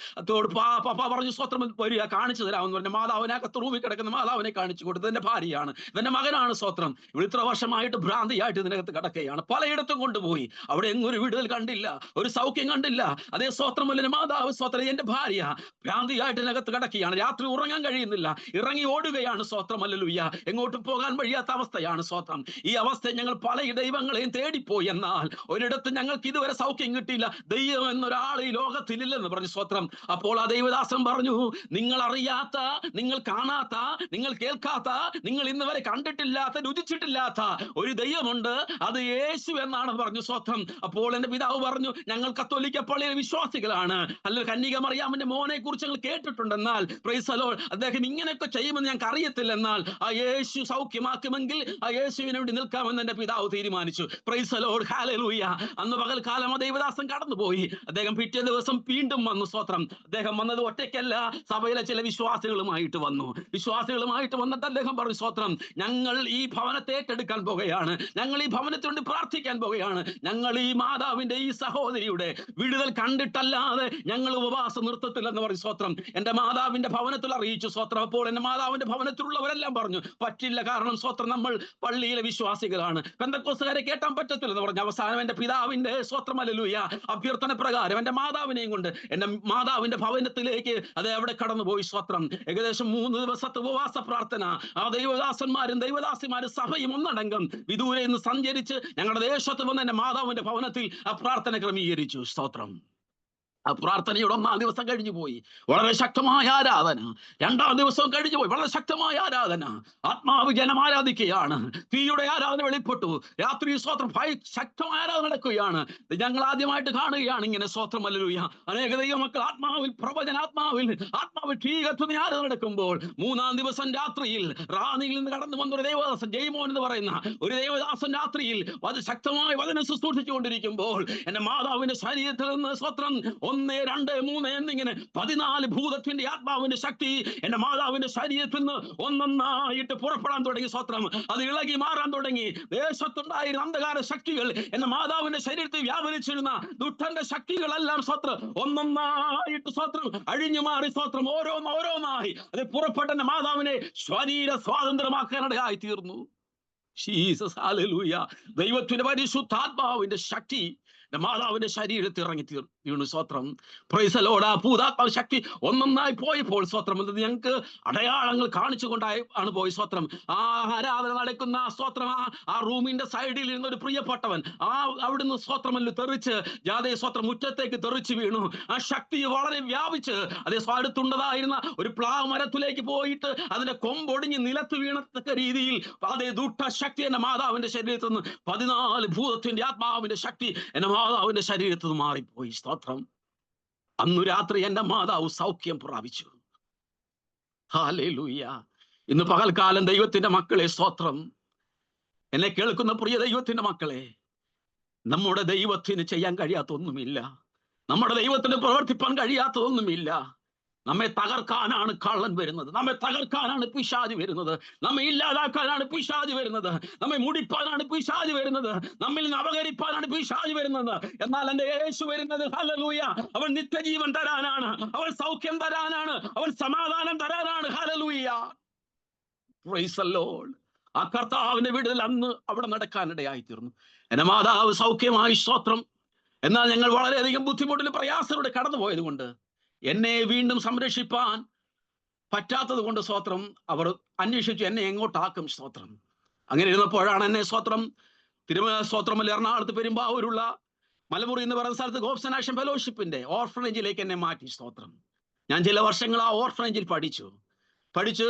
പപ്പ പറഞ്ഞു, സ്തോത്രം വരിക, കാണിച്ചു തരാമെന്ന് പറഞ്ഞു. മാതാവിനെ അകത്ത് റൂമിൽ കിടക്കുന്ന മാതാവിനെ കാണിച്ചു കൊടുത്തു. എന്റെ ഭാര്യയാണ്, ഇതെന്റെ മകനാണ്. സ്തോത്രം. ഇവിടെ ഇത്ര വർഷമായിട്ട് ഭ്രാന്തിയായിട്ട് ഇതിനകത്ത് കിടക്കുകയാണ്. പലയിടത്തും കൊണ്ടുപോയി, അവിടെ എങ്ങും ഒരു വിടുതൽ കണ്ടില്ല, ഒരു സൗഖ്യം കണ്ടില്ല. അതേ സ്തോത്രമല്ല മാതാവ്. സ്തോത്രം. എന്റെ ഭാര്യ ഭ്രാന്തിയായിട്ട് ഇതിനകത്ത് കിടക്കുകയാണ്, രാത്രി ഉറങ്ങാൻ കഴിയുന്നില്ല, ഇറങ്ങി ഓടുകയാണ്. സ്തോത്രമല്ലുയ്യ. എങ്ങോട്ടും പോകാൻ വഴിയാത്ത അവസ്ഥയാണ്. സ്തോത്രം. ഈ അവസ്ഥ ഞങ്ങൾ പല ദൈവങ്ങളെയും തേടിപ്പോയി, എന്നാൽ ഒരിടത്ത് ഞങ്ങൾക്ക് ഇതുവരെ സൗഖ്യം കിട്ടിയില്ല. ദൈവം എന്നൊരാൾ ഈ ലോകത്തിലില്ലെന്ന് പറഞ്ഞു. സ്തോത്രം. അപ്പോൾ ആ ദൈവദാസൻ പറഞ്ഞു, നിങ്ങൾ അറിയാത്ത, നിങ്ങൾ കാണാത്ത, നിങ്ങൾ കേൾക്കാത്ത, നിങ്ങൾ ഇന്ന് വരെ കണ്ടിട്ടില്ലാത്ത, രുചിച്ചിട്ടില്ലാത്ത ഒരു ദൈവമുണ്ട്, അത് യേശു എന്നാണെന്ന് പറഞ്ഞു. സ്തോത്രം. അപ്പോൾ എന്റെ പിതാവ് പറഞ്ഞു, ഞങ്ങൾ കത്തോലിക്ക പള്ളിയിലെ വിശ്വാസികളാണ്, അല്ലെങ്കിൽ കന്യക മറിയാമിന്റെ മോനെ കുറിച്ച് ഞങ്ങൾ കേട്ടിട്ടുണ്ടെന്നാൽ പ്രൈസ് ദി ലോർഡ് അദ്ദേഹം ഇങ്ങനെയൊക്കെ ചെയ്യുമെന്ന് ഞങ്ങൾക്ക് അറിയത്തില്ല, എന്നാൽ ആ യേശു സൗഖ്യമാക്കുമെങ്കിൽ ആ യേശുവിന് വേണ്ടി നിൽക്കാമെന്ന് എന്റെ പിതാവ് തീരുമാനിച്ചു. Price the Lord. ഹല്ലേലൂയ. അന്ന് പകൽക്കാലം ആ ദൈവദാസൻ കടന്നുപോയി. അദ്ദേഹം പിറ്റേ ദിവസം വീണ്ടും വന്നു. സ്തോത്രം. അദ്ദേഹം വന്നത് ഒറ്റയ്ക്കല്ല, സഭയിലെ ചില വിശ്വാസികളുമായിട്ട് വന്നു. വിശ്വാസികളുമായിട്ട് വന്നിട്ട് അദ്ദേഹം പറഞ്ഞു, സ്തോത്രം, ഞങ്ങൾ ഈ ഭവനത്തെ ഏറ്റെടുക്കാൻ പോകുകയാണ്, ഞങ്ങൾ ഈ ഭവനത്തിന് വേണ്ടി പ്രാർത്ഥിക്കാൻ പോകുകയാണ്, ഞങ്ങൾ ഈ മാതാവിന്റെ ഈ സഹോദരിയുടെ വിടുതൽ കണ്ടിട്ടല്ലാതെ ഞങ്ങൾ ഉപവാസം നിർത്തത്തില്ലെന്ന് പറഞ്ഞു. സ്തോത്രം. എന്റെ മാതാവിന്റെ ഭവനത്തിൽ അറിയിച്ചു. സ്തോത്രം. അപ്പോൾ എന്റെ മാതാവിന്റെ ഭവനത്തിലുള്ളവരെല്ലാം പറഞ്ഞു, പറ്റില്ല, കാരണം സ്തോത്രം നമ്മൾ പള്ളിയിലെ വിശ്വാസികളാണ്, പെന്തക്കോസ്തുകാരെ കേട്ടാൻ പറ്റത്തില്ലെന്ന് പറഞ്ഞു. അവസാനം എന്റെ പിതാവിന്റെ സ്തോത്രം ഹല്ലേലൂയ അഭ്യർത്ഥന പ്രകാരം എന്റെ മാതാവിനെയും കൊണ്ട് എന്റെ മാതാവിന്റെ ഭവനത്തിലേക്ക് അത് അവിടെ കടന്നുപോയി. സ്തോത്രം. ഏകദേശം 3 ദിവസത്തെ ഉപവാസ പ്രാർത്ഥന, ആ ദൈവദാസന്മാരും ദൈവദാസിമാരും സഭയും ഒന്നടങ്കം വിദൂരെ നിന്ന് സഞ്ചരിച്ച് ഞങ്ങളുടെ ദേശത്ത് വന്ന് എന്റെ മാതാവിന്റെ ഭവനത്തിൽ ആ പ്രാർത്ഥന ക്രമീകരിച്ചു. സ്തോത്രം. ആ പ്രാർത്ഥനയുടെ 1-ാം ദിവസം കഴിഞ്ഞു പോയി, വളരെ ശക്തമായ ആരാധന. 2-ാം ദിവസവും കഴിഞ്ഞു പോയി, വളരെ ശക്തമായ ആരാധന. ആത്മാവ് ജനം ആരാധിക്കുകയാണ്, തീയുടെ ആരാധന വെളിപ്പെട്ടു. രാത്രി സ്തോത്രം ശക്തമായ ആരാധന നടക്കുകയാണ്. ഞങ്ങൾ ആദ്യമായിട്ട് കാണുകയാണ് ഇങ്ങനെ. സ്തോത്രം. ഹല്ലേലൂയ. അനേക ദൈവമക്കൾ ആത്മാവിൽ, പ്രവചനാത്മാവിൽ, ആത്മാവിൽ തീകത്തുന്ന ആരാധന നടക്കുമ്പോൾ 3-ാം ദിവസം രാത്രിയിൽ റാന്നിയിൽ നിന്ന് കടന്നു വന്ന ഒരു ദേവദാസൻ, ജയ്മോൻ എന്ന് പറയുന്ന ഒരു ദേവദാസൻ രാത്രിയിൽ അത് ശക്തമായി വചനം ശുശ്രൂഷിച്ചുകൊണ്ടിരിക്കുമ്പോൾ എന്റെ മാതാവിന്റെ ശരീരത്തിൽ നിന്ന് സ്തോത്രം 1, 2, 3 എന്നിങ്ങനെ 14 ഭൂതത്തിന്റെ ആത്മാവിന്റെ ശക്തി എന്റെ മാതാവിന്റെ ശരീരത്തിൽ നിന്ന് ഒന്നൊന്നായിട്ട് പുറപ്പെടാൻ തുടങ്ങി. സ്തോത്രം. അത് ഇളകി മാറാൻ തുടങ്ങി. ദേശത്തുണ്ടായിരുന്ന അന്ധകാര ശക്തികൾ, എന്റെ മാതാവിന്റെ ശരീരത്തിൽ വ്യാപരിച്ചിരുന്ന ദുഷ്ടന്റെ ശക്തികളെല്ലാം സ്തോത്രം ഒന്നൊന്നായിട്ട് സ്തോത്രം അഴിഞ്ഞു മാറി. സ്തോത്രം. ഓരോന്നായി അത് പുറപ്പെട്ട എന്റെ മാതാവിനെ ശരീര സ്വാതന്ത്ര്യമാക്കാനിടയായി തീർന്നു. ജീസസ്. ഹല്ലേലൂയ. ദൈവത്തിന്റെ പരിശുദ്ധാത്മാവിന്റെ ശക്തി മാതാവിന്റെ ശരീരത്തിൽ ഇറങ്ങി വീണു. സ്വത്രം. Price the Lord. ആ ഭൂതാത്മാവ് ശക്തി ഒന്നൊന്നായി പോയപ്പോൾ സ്വത്രം ഞങ്ങൾക്ക് അടയാളങ്ങൾ കാണിച്ചുകൊണ്ടായി ആണ് പോയി. സ്വത്രം. ആ ആരാധന നടക്കുന്ന സ്വത്രം ആ റൂമിന്റെ സൈഡിൽ ഇരുന്ന ഒരു പ്രിയപ്പെട്ടവൻ അവിടുന്ന് സ്വത്രമല്ല തെറിച്ച് ജാതേ സ്വത്രം മുറ്റത്തേക്ക് തെറിച്ച് വീണു. ആ ശക്തി വളരെ വ്യാപിച്ച് അതേ അടുത്തുണ്ടതായിരുന്ന ഒരു പ്ലാവ് മരത്തിലേക്ക് പോയിട്ട് അതിന്റെ കൊമ്പൊടിഞ്ഞ് നിലത്ത് വീണത്തക്ക രീതിയിൽ അതേ ദുഷ്ടശക്തി എന്റെ മാതാവിന്റെ ശരീരത്തിൽ നിന്ന് 14 ഭൂതത്തിന്റെ ആത്മാവിന്റെ ശക്തി എന്റെ മാതാവിന്റെ ശരീരത്തിൽ നിന്ന് മാറിപ്പോയി. സ്തോത്രം. അന്നു രാത്രി എന്റെ മാതാവ് സൗഖ്യം പ്രാപിച്ചു. ഹല്ലേലൂയ. ഇന്ന് പകൽക്കാലം ദൈവത്തിന്റെ മക്കളെ, സ്തോത്രം, എന്നെ കേൾക്കുന്ന പ്രിയ ദൈവത്തിന്റെ മക്കളെ, നമ്മുടെ ദൈവത്തിന് ചെയ്യാൻ കഴിയാത്തൊന്നുമില്ല. നമ്മുടെ ദൈവത്തിന് പ്രവർത്തിപ്പാൻ കഴിയാത്തതൊന്നുമില്ല. നമ്മെ തകർക്കാനാണ് കള്ളൻ വരുന്നത്, നമ്മെ തകർക്കാനാണ് പിശാച് വരുന്നത്, നമ്മെ ഇല്ലാതാക്കാനാണ് പിശാച് വരുന്നത്, നമ്മെ മുടിപ്പാനാണ് പിശാച് വരുന്നത്, നമ്മിൽ നിന്ന് അപകരിപ്പാനാണ് പിശാച് വരുന്നത്. എന്നാൽ എന്റെ യേശു വരുന്നത്, ഹല്ലേലൂയ, അവൻ നിത്യജീവൻ തരാനാണ്, അവൻ സൗഖ്യം തരാനാണ്, അവൻ സമാധാനം തരാനാണ്. ഹല്ലേലൂയ. Praise the Lord. ആ കർത്താവിന്റെ വിടുതൽ അന്ന് അവിടെ നടക്കാനിടയായി തീർന്നു. എന്റെ മാതാവ് സൗഖ്യമായി. സ്തോത്രം. എന്നാൽ ഞങ്ങൾ വളരെയധികം ബുദ്ധിമുട്ടിലും പ്രയാസത്തോടെ കടന്നുപോയത് കൊണ്ട് എന്നെ വീണ്ടും സംരക്ഷിപ്പാൻ പറ്റാത്തത് കൊണ്ട് സ്തോത്രം അവർ അന്വേഷിച്ചു എന്നെ എങ്ങോട്ടാക്കും. സ്തോത്രം. അങ്ങനെ ഇരുന്നപ്പോഴാണ് എന്നെ സ്തോത്രം സ്തോത്രമല്ല എറണാകുളത്ത് പെരുമ്പാവൂരുള്ള മലമുറി എന്ന് പറയുന്ന സ്ഥലത്ത് ഗോബ്സൺ ആക്ഷൻ ഫെലോഷിപ്പിന്റെ ഓർഫനേജിലേക്ക് എന്നെ മാറ്റി. സ്തോത്രം. ഞാൻ ചില വർഷങ്ങൾ ആ ഓർഫനേജിൽ പഠിച്ചു.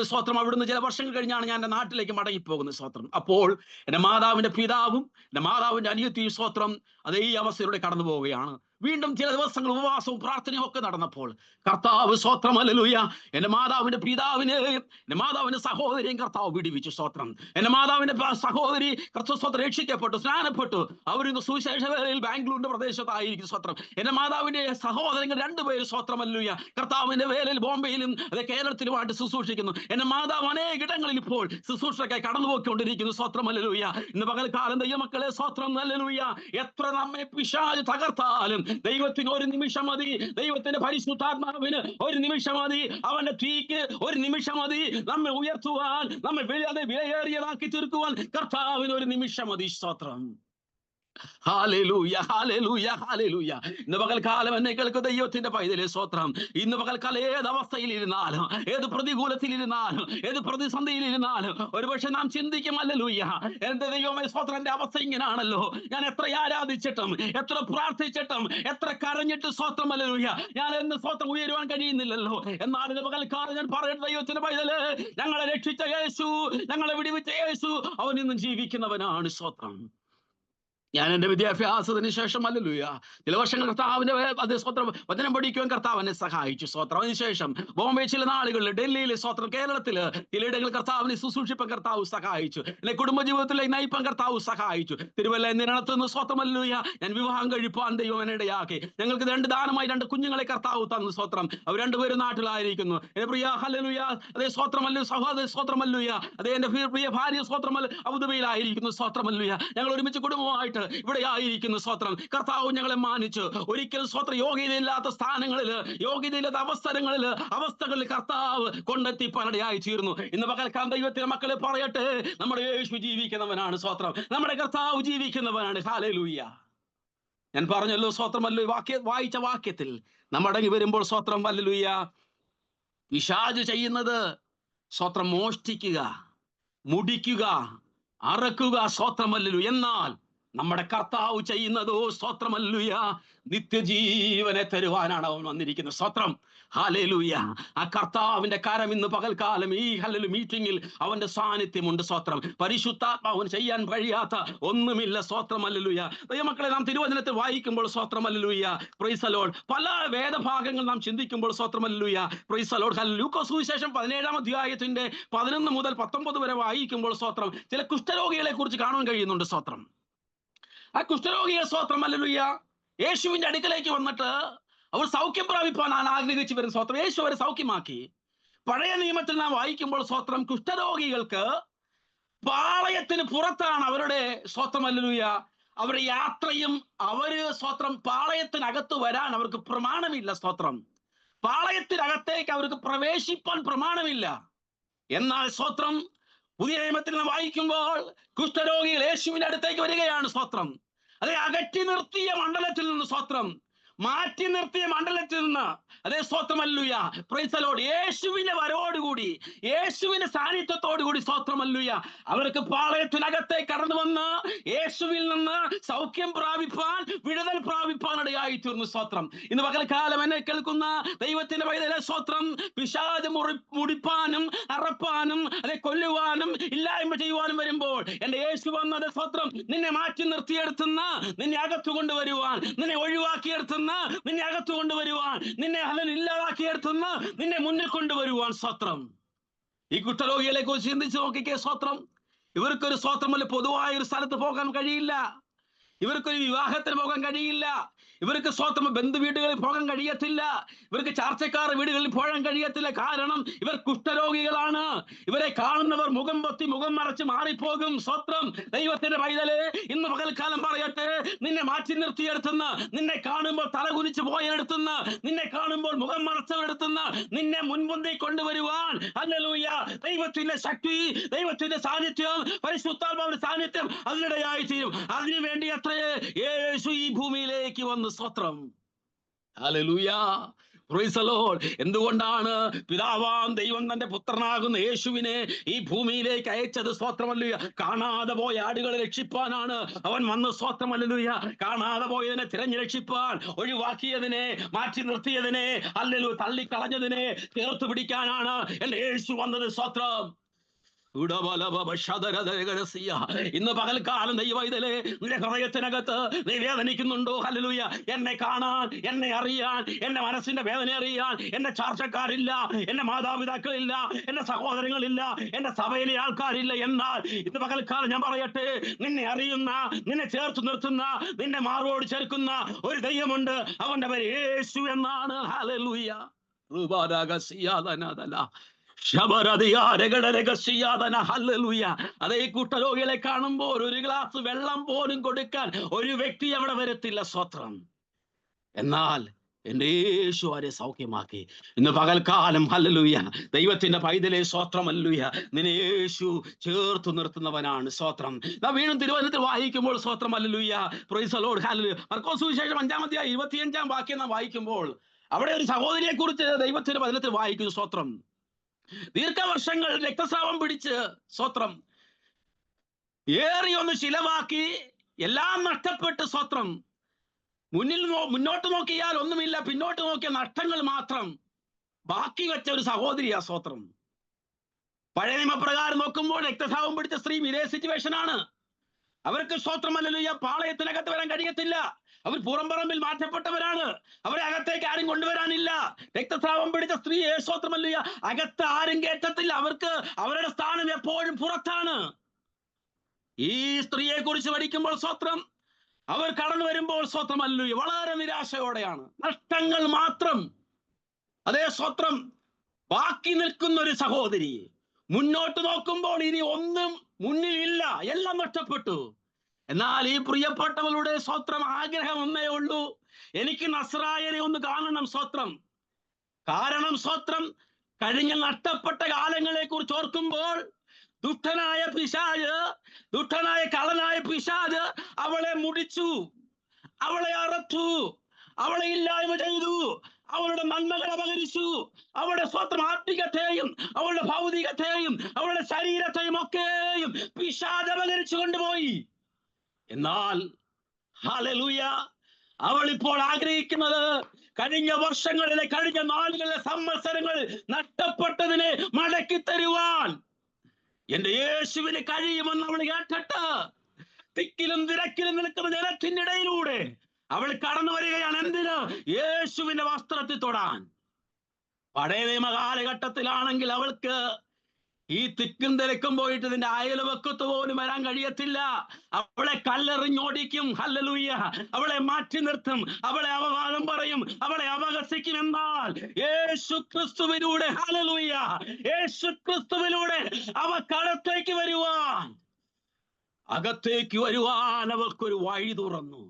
സ്തോത്രം അവിടുന്ന് ചില വർഷങ്ങൾ കഴിഞ്ഞാണ് ഞാൻ എൻ്റെ നാട്ടിലേക്ക് മടങ്ങിപ്പോകുന്നത്. സ്തോത്രം. അപ്പോൾ എൻ്റെ മാതാവിന്റെ പിതാവും എൻ്റെ മാതാവിന്റെ അനിയത്തിയും സ്തോത്രം അതേ ഈ അവസ്ഥയിലൂടെ കടന്നു പോവുകയാണ്. വീണ്ടും ചില ദിവസങ്ങൾ ഉപവാസവും പ്രാർത്ഥനയും ഒക്കെ നടന്നപ്പോൾ കർത്താവ്, സ്തോത്രം, ഹല്ലേലൂയ, എന്റെ മാതാവിന്റെ പിതാവിനെയും എന്റെ മാതാവിന്റെ സഹോദരിയും കർത്താവ് വിടുവിച്ചു. സ്തോത്രം. എന്റെ മാതാവിന്റെ സഹോദരി കർത്തൃസ്തോത്രം രക്ഷിക്കപ്പെട്ടു, സ്നാനപ്പെട്ടു. അവരിന്ന് സുവിശേഷ വേലയിൽ ബാംഗ്ലൂരിന്റെ പ്രദേശത്തായിരിക്കും. സ്തോത്രം. എന്റെ മാതാവിന്റെ സഹോദരങ്ങൾ 2 പേര്, സ്തോത്രം, ഹല്ലേലൂയ, കർത്താവിന്റെ വേലയിൽ ബോംബെയിലും അതെ കേരളത്തിലുമായിട്ട് ശുശ്രൂഷിക്കുന്നു. എന്റെ മാതാവ് അനേകിടങ്ങളിൽ ഇപ്പോൾ ശുശ്രൂഷയ്ക്കായി കടന്നുപോയിക്കൊണ്ടിരിക്കുന്നു. സ്തോത്രം, ഹല്ലേലൂയ. ഇന്ന് പകൽക്കാലം ദൈവമക്കളെ, സ്തോത്രം, ഹല്ലേലൂയ, എത്ര നമ്മെ പിശാച് തകർത്താലും ദൈവത്തിന് ഒരു നിമിഷം മതി, ദൈവത്തിന്റെ പരിശുദ്ധാത്മാവിന് ഒരു നിമിഷം മതി, അവന്റെ തീക്ക് ഒരു നിമിഷം മതി നമ്മെ ഉയർത്തുവാൻ, നമ്മെ വിലയേറിയതാക്കി തീർക്കുവാൻ കർത്താവിന് ഒരു നിമിഷം മതി. സ്തോത്രം. ഹല്ലേലൂയ, ഹല്ലേലൂയ, ഹല്ലേലൂയ. ഇന്ന് പകൽക്കാലം എന്നെ കേൾക്കുന്ന ദൈവത്തിന്റെ പൈതലേ, സ്തോത്രം. ഇന്ന് പകൽക്കാലം ഏത് അവസ്ഥയിലിരുന്നാലും, ഏത് പ്രതികൂലത്തിലിരുന്നാലും, ഏത് പ്രതിസന്ധിയിലിരുന്നാലും ഒരുപക്ഷെ നാം ചിന്തിക്കും, ഹല്ലേലൂയ, എന്റെ ദൈവമേ, സ്തോത്രം, എന്റെ അവസ്ഥ ഇങ്ങനാണല്ലോ, ഞാൻ എത്ര ആരാധിച്ചിട്ടും എത്ര പ്രാർത്ഥിച്ചിട്ടും എത്ര കരഞ്ഞിട്ട്, സ്തോത്രം, ഹല്ലേലൂയ, ഞാൻ എന്ന് സ്തോത്രം ഉയരുവാൻ കഴിയുന്നില്ലല്ലോ. എന്നാൽ ഇന്ന് പകൽക്കാലം ഞാൻ പറയട്ടെ, ദൈവത്തിന്റെ പൈതലേ, ഞങ്ങളെ രക്ഷിച്ച യേശു, ഞങ്ങളെ വിടുവിച്ച യേശു, അവൻ ഇന്നും ജീവിക്കുന്നവനാണ്. സ്തോത്രം. ഞാൻ എൻ്റെ വിദ്യാഭ്യാസത്തിന് ശേഷം, ഹല്ലേലൂയ, ചില വർഷങ്ങൾ കർത്താവിന്റെ അതേ സ്തോത്രം വചനം പഠിക്കുവാൻ കർത്താവ് എന്നെ സഹായിച്ചു. സ്തോത്രം. അതിനുശേഷം ബോംബെ ചില നാളുകളിൽ, ഡൽഹിയിൽ, സ്തോത്രം, കേരളത്തില് ചിലയിടങ്ങളിൽ കർത്താവിനെ ശുശ്രൂഷിപ്പാൻ കർത്താവ് സഹായിച്ചു. എന്നെ കുടുംബജീവിതത്തിലേക്ക് നയിപ്പാൻ കർത്താവ് സഹായിച്ചു. തിരുവല്ല എന്നിടത്തുനിന്ന്, സ്തോത്രം, ഹല്ലേലൂയ, ഞാൻ വിവാഹം കഴിപ്പാൻ ദൈവം എന്നെ ഇടയാക്കി. ഞങ്ങൾക്ക് 2 ദാനമായി 2 കുഞ്ഞുങ്ങളെ കർത്താവ് തന്നു. സ്തോത്രം. അവർ 2 പേരും നാട്ടിലായിരിക്കുന്നു. എന്റെ പ്രിയ, ഹല്ലേലൂയ, അതേ സ്തോത്രം, സഹോദര, സ്തോത്രം, ഹല്ലേലൂയ, അതേ എന്റെ പ്രിയ ഭാര്യ, സ്തോത്രം, അബുദാബിയിലായിരിക്കുന്നു. സ്തോത്രം, ഹല്ലേലൂയ, ഞങ്ങൾ ഒരുമിച്ച് കുടുംബമായിട്ട് ഇവിടെ ആയിരിക്കുന്നു. സ്തോത്രം. കർത്താവ് ഞങ്ങളെ മാനിച്ചു. ഒരിക്കലും സ്തോത്രം യോഗ്യതയില്ലാത്ത സ്ഥാനങ്ങളിൽ, യോഗ്യതയില്ലാത്ത അവസ്ഥകളിൽ കർത്താവ് കൊണ്ടെത്തിപ്പാനിടയായി തീർന്നു. ഇന്ന് പകൽക്കാലം ദൈവത്തിന്റെ മക്കളെ പറയട്ടെ, നമ്മുടെ യേശു ജീവിക്കുന്നവനാണ്. സ്തോത്രം. നമ്മുടെ കർത്താവ് ജീവിക്കുന്നവനാണ്. ഹല്ലേലൂയ. ഞാൻ പറഞ്ഞല്ലോ, സ്തോത്രം, വായിച്ച വാക്യത്തിൽ നാം അടങ്ങി വരുമ്പോൾ, സ്തോത്രം, ഹല്ലേലൂയ, പിശാച് ചെയ്യുന്നത് സ്തോത്രം മോഷ്ടിക്കുക, മുടിക്കുക, അറക്കുക, സ്തോത്രം, ഹല്ലേലൂയ. എന്നാൽ നമ്മുടെ കർത്താവ് ചെയ്യുന്നതോ, സ്തോത്രം, ഹല്ലേലൂയ, നിത്യജീവനെ തരുവാനാണ് അവൻ വന്നിരിക്കുന്നത്. സ്തോത്രം. ഹല്ലേലൂയ. ആ കർത്താവിന്റെ കരം ഇന്ന് പകൽക്കാലം ഈ ഹല്ലേലൂയ മീറ്റിംഗിൽ അവന്റെ സാന്നിധ്യമുണ്ട്. സ്തോത്രം. പരിശുദ്ധാത്മാവിന് ചെയ്യാൻ കഴിയാത്ത ഒന്നുമില്ല. സ്തോത്രം, ഹല്ലേലൂയ. ദൈവമക്കളെ, നാം തിരുവചനത്തിൽ വായിക്കുമ്പോൾ, സ്തോത്രം, ഹല്ലേലൂയ, പ്രൈസ് ദി ലോർഡ്, പല വേദഭാഗങ്ങൾ നാം ചിന്തിക്കുമ്പോൾ, സ്തോത്രം, ഹല്ലേലൂയ, പ്രൈസ് ദി ലോർഡ്, ഹല്ലേലൂയ, ലൂക്കോസ് സുവിശേഷം 17-ാം അധ്യായത്തിന്റെ 11 മുതൽ 19 വരെ വായിക്കുമ്പോൾ, സ്തോത്രം, ചില കുഷ്ഠരോഗികളെ കുറിച്ച് കാണാൻ കഴിയുന്നുണ്ട്. സ്തോത്രം. ആ കുഷ്ഠരോഗിയെ, സ്തോത്രം, ഹല്ലേലൂയ, യേശുവിന്റെ അടുക്കലേക്ക് വന്നിട്ട് അവർ സൗഖ്യം പ്രാപിപ്പാൻ ആഗ്രഹിച്ചു വരുന്ന, സ്തോത്രം, യേശു അവരെ സൗഖ്യമാക്കി. പഴയ നിയമത്തിൽ നാം വായിക്കുമ്പോൾ, സ്തോത്രം, കുഷ്ഠരോഗികൾക്ക് പാളയത്തിന് പുറത്താണ് അവരുടെ, സ്തോത്രം, ഹല്ലേലൂയ, അവരുടെ യാത്രയും. അവര്, സ്തോത്രം, പാളയത്തിനകത്ത് വരാൻ അവർക്ക് പ്രമാണമില്ല. സ്തോത്രം. പാളയത്തിനകത്തേക്ക് അവർക്ക് പ്രവേശിപ്പാൻ പ്രമാണമില്ല. എന്നാൽ, സ്തോത്രം, പുതിയ നിയമത്തിൽ നാം വായിക്കുമ്പോൾ കുഷ്ഠരോഗികൾ യേശുവിന്റെ അടുത്തേക്ക് വരികയാണ്. സ്തോത്രം. അതെ, അകറ്റി നിർത്തിയ മണ്ഡലത്തിൽ നിന്ന് സ്തോത്രം, മാറ്റി നിർത്തിയ മണ്ഡലത്തിൽ നിന്ന് അതേ സ്തോത്രം, ഹല്ലേലൂയ, പ്രൈസ് ദി ലോർഡ്, യേശുവിന്റെ വരവോടുകൂടി, യേശുവിന്റെ സാന്നിധ്യത്തോടുകൂടി സ്തോത്രം, ഹല്ലേലൂയ, അവർക്ക് പാളയത്തിനകത്തേക്ക് കടന്നു വന്ന് യേശുവിൽ നിന്ന് സൗഖ്യം പ്രാപിപ്പാൻ, വിടുതൽ പ്രാപിപ്പാൻ ഇടയായി തീർന്നു സ്തോത്രം. ഇന്ന് പകൽക്കാലം എന്നെ കേൾക്കുന്ന ദൈവത്തിന്റെ പൈതലേ സ്തോത്രം, പിശാച് മുടിപ്പാനും അറപ്പാനും അതെ കൊല്ലുവാനും ഇല്ലായ്മ ചെയ്യുവാനും വരുമ്പോൾ എന്റെ യേശു വന്നത് സ്തോത്രം നിന്നെ മാറ്റി നിർത്തിയെടുത്തുന്ന, നിന്നെ അകത്തു കൊണ്ടുവരുവാൻ, നിന്നെ ഒഴിവാക്കിയെടുത്തുന്ന, നിന്നെ അകത്തു കൊണ്ടുവരുവാൻ, നിന്നെ ഇല്ലാതാക്കിയെടുത്തുന്ന, നിന്നെ മുന്നിൽ കൊണ്ടുവരുവാൻ സ്തോത്രം. ഈ കുഷ്ഠരോഗികളെ കുറിച്ച് ചിന്തിച്ചു നോക്കിക്കേ സ്തോത്രം. ഇവർക്കൊരു സ്തോത്രമല്ല പൊതുവായ ഒരു സ്ഥലത്ത് പോകാൻ കഴിയില്ല, ഇവർക്കൊരു വിവാഹത്തിന് പോകാൻ കഴിയില്ല, ഇവർക്ക് സ്തോത്രം ബന്ധു വീടുകളിൽ പോകാൻ കഴിയത്തില്ല, ഇവർക്ക് ചാർച്ചക്കാർ വീടുകളിൽ പോകാൻ കഴിയത്തില്ല. കാരണം ഇവർ കുഷ്ഠരോഗികളാണ്. ഇവരെ കാണുന്നവർ മുഖം പൊത്തി മുഖം മറച്ച് മാറിപ്പോകും. സ്തോത്രം. ദൈവത്തിന്റെ പൈതലേ, ഇന്ന് പകൽക്കാലം പറയട്ടെ, നിന്നെ മാറ്റി നിർത്തിയെടുത്തുന്ന, നിന്നെ കാണുമ്പോൾ തലകുനിച്ച് പോയെടുത്തുന്ന, നിന്നെ കാണുമ്പോൾ മുഖം മറച്ചവരെടുത്തുന്ന, നിന്നെ മുൻപന്തി കൊണ്ടുവരുവാൻ, ഹല്ലേലൂയ, ദൈവത്തിന്റെ ശക്തി, ദൈവത്തിന്റെ സാന്നിധ്യം, പരിശുദ്ധാത്മാവിന്റെ സാന്നിധ്യം അതിനിടയായി തീരും. അതിനുവേണ്ടി അത്രേ യേശു ഈ ഭൂമിയിലേക്ക് വന്നു. സ്തോത്രം. ഹല്ലേലൂയ, പ്രൈസ് ദി ലോർഡ്. എന്തുകൊണ്ടാണ് പിതാവാം ദൈവം തന്റെ പുത്രനാകുന്ന യേശുവിനെ ഈ ഭൂമിയിലേക്ക് അയച്ചത്? സ്തോത്രം, ഹല്ലേലൂയ. കാണാതെ പോയ ആടുകളെ രക്ഷിപ്പാനാണ് അവൻ വന്ന്. സ്തോത്രം, ഹല്ലേലൂയ. കാണാതെ പോയതിനെ തിരഞ്ഞു രക്ഷിപ്പാൻ, ഒഴിവാക്കിയതിനെ, മാറ്റി നിർത്തിയതിനെ, ഹല്ലേലൂയ, തള്ളിക്കളഞ്ഞതിനെ ചേർത്ത് പിടിക്കാനാണ് എന്റെ യേശു വന്നത്. സ്തോത്രം. ഇന്ന് പകൽക്കാലം ദൈവത്തിലെ നിന്റെ ഹൃദയത്തിനകത്ത് നീ വേദനിക്കുന്നുണ്ടോ? ഹല്ലേലൂയ. എന്നെ കാണാൻ, എന്നെ അറിയാൻ, എന്റെ മനസ്സിന്റെ വേദന അറിയാൻ എന്റെ ചാർച്ചക്കാരില്ല, എന്റെ മാതാപിതാക്കളില്ല, എന്റെ സഹോദരങ്ങളില്ല, എന്റെ സഭയിലെ ആൾക്കാരില്ല. എന്നാൽ ഇന്ന് പകൽക്കാലം ഞാൻ പറയട്ടെ, നിന്നെ അറിയുന്ന, നിന്നെ ചേർത്ത് നിർത്തുന്ന, നിന്നെ മാറോട് ചേർക്കുന്ന ഒരു ദൈവമുണ്ട്. അവന്റെ പേര് യേശു എന്നാണ്. ഹല്ലേലൂയ. അതേ കൂട്ടരോഗികളെ കാണുമ്പോൾ ഒരു ഗ്ലാസ് വെള്ളം പോലും കൊടുക്കാൻ ഒരു വ്യക്തി അവിടെ വരത്തില്ല. സ്തോത്രം. എന്നാൽ എന്റെ യേശു അവരെ സൗഖ്യമാക്കി. ഇന്ന് പകൽക്കാലം, ഹല്ലേലൂയ, ദൈവത്തിന്റെ പൈതലേ സ്തോത്രം, ഹല്ലേലൂയ, നിന്നെ യേശു ചേർത്ത് നിർത്തുന്നവനാണ്. സ്തോത്രം. വീണ്ടും തിരുവചനത്തിൽ വായിക്കുമ്പോൾ സ്തോത്രം, ഹല്ലേലൂയ, പ്രൈസ് ദി ലോർഡ്, ഹല്ലേലൂയ, മർക്കോസ് സുവിശേഷം 5-ാം അധ്യായം 25-ാം വാക്യം നാം വായിക്കുമ്പോൾ അവിടെ ഒരു സഹോദരിയെ കുറിച്ച് ദൈവത്തിന്റെ വചനത്തിൽ വായിക്കുന്നു. സ്തോത്രം. ദീർഘവർഷങ്ങൾ രക്തസ്രാവം പിടിച്ച് സ്തോത്രം ഏറിയൊന്ന് ശിലവാക്കി, എല്ലാം നഷ്ടപ്പെട്ട് സ്തോത്രം, മുന്നോട്ട് നോക്കിയാൽ ഒന്നുമില്ല, പിന്നോട്ട് നോക്കിയ നഷ്ടങ്ങൾ മാത്രം ബാക്കി വെച്ച ഒരു സഹോദരിയാ. സ്തോത്രം. പഴയ നിയമപ്രകാരം നോക്കുമ്പോൾ രക്തസ്രാവം പിടിച്ച സ്ത്രീ ഇതേ സിറ്റുവേഷൻ ആണ്. അവർക്ക് സ്തോത്രം, ഹല്ലേലൂയ, പാളയത്തിനകത്ത് വരാൻ കഴിയത്തില്ല. അവർ പുറംപറമ്പിൽ മാറ്റപ്പെട്ടവരാണ്. അവരെ അകത്തേക്ക് ആരും കൊണ്ടുവരാനില്ല. രക്തസ്രാവം പിടിച്ച സ്ത്രീ സ്തോത്രം, ഹല്ലേലൂയ, അകത്ത് ആരും കേട്ടത്തില്ല. അവർക്ക് അവരുടെ സ്ഥാനം എപ്പോഴും പുറത്താണ്. ഈ സ്ത്രീയെ കുറിച്ച് പഠിക്കുമ്പോൾ സ്തോത്രം, അവർ കടന്നു വരുമ്പോൾ സ്തോത്രം, ഹല്ലേലൂയ, വളരെ നിരാശയോടെയാണ്. നഷ്ടങ്ങൾ മാത്രം. അതേ സ്തോത്രം. ബാക്കി നിൽക്കുന്ന ഒരു സഹോദരി. മുന്നോട്ട് നോക്കുമ്പോൾ ഇനി ഒന്നും മുന്നിലില്ല, എല്ലാം നഷ്ടപ്പെട്ടു. എന്നാൽ ഈ പ്രിയപ്പെട്ടവളുടെ സ്തോത്രം ആഗ്രഹം ഒന്നേ ഉള്ളൂ, എനിക്ക് നസ്രായനെ ഒന്ന് കാണണം. സ്തോത്രം. കാരണം സ്തോത്രം, കഴിഞ്ഞ നഷ്ടപ്പെട്ട കാലങ്ങളെ കുറിച്ച് ഓർക്കുമ്പോൾ ദുഷ്ടനായ പിശാച്, ദുഷ്ടനായ കള്ളനായ പിശാച് അവളെ മുടിച്ചു, അവളെ അറച്ചു, അവളെ ഇല്ലായ്മ ചെയ്തു, അവളുടെ നന്മകൾ അപകരിച്ചു, അവളുടെ സ്വന്തം ആത്മികത്തെയും അവളുടെ ഭൗതികത്തെയും അവളുടെ ശരീരത്തെയും ഒക്കെയും പിശാച് അപകരിച്ചു കൊണ്ടുപോയി. എന്നാൽ ഹല്ലേലൂയ, അവൾ ഇപ്പോൾ ആഗ്രഹിക്കുന്നത് കഴിഞ്ഞ വർഷങ്ങളിലെ, കഴിഞ്ഞ നാളുകളിലെ സംവത്സരങ്ങൾ നഷ്ടപ്പെട്ടതിനെ മടക്കി തരുവാൻ എന്റെ യേശുവിന് കഴിയുമെന്ന് അവൾ കേട്ടിട്ട് തിക്കിലും തിരക്കിലും നിൽക്കുന്ന ജനത്തിന്റെ ഇടയിലൂടെ അവൾ കടന്നു വരികയാണ്. എന്തിന്? യേശുവിന്റെ വസ്ത്രത്തിൽ തൊടാൻ. പഴയ നിയമ കാലഘട്ടത്തിലാണെങ്കിൽ അവൾക്ക് ഈ തിക്കും തിരക്കും പോയിട്ട് ഇതിന്റെ അയൽവക്കത്ത് പോലും വരാൻ കഴിയത്തില്ല. അവളെ കല്ലെറിഞ്ഞോടിക്കും. ഹല്ലേലൂയ. അവളെ മാറ്റി നിർത്തും, അവളെ അപവാദം പറയും, അവളെ അപഹസിക്കും. എന്നാൽ യേശു ക്രിസ്തുവിലൂടെ, ഹല്ലേലൂയ, യേശു ക്രിസ്തുവിലൂടെ അവൾക്കകത്തേക്ക് വരുവാൻ, അകത്തേക്ക് വരുവാൻ അവൾക്കൊരു വഴി തുറന്നു.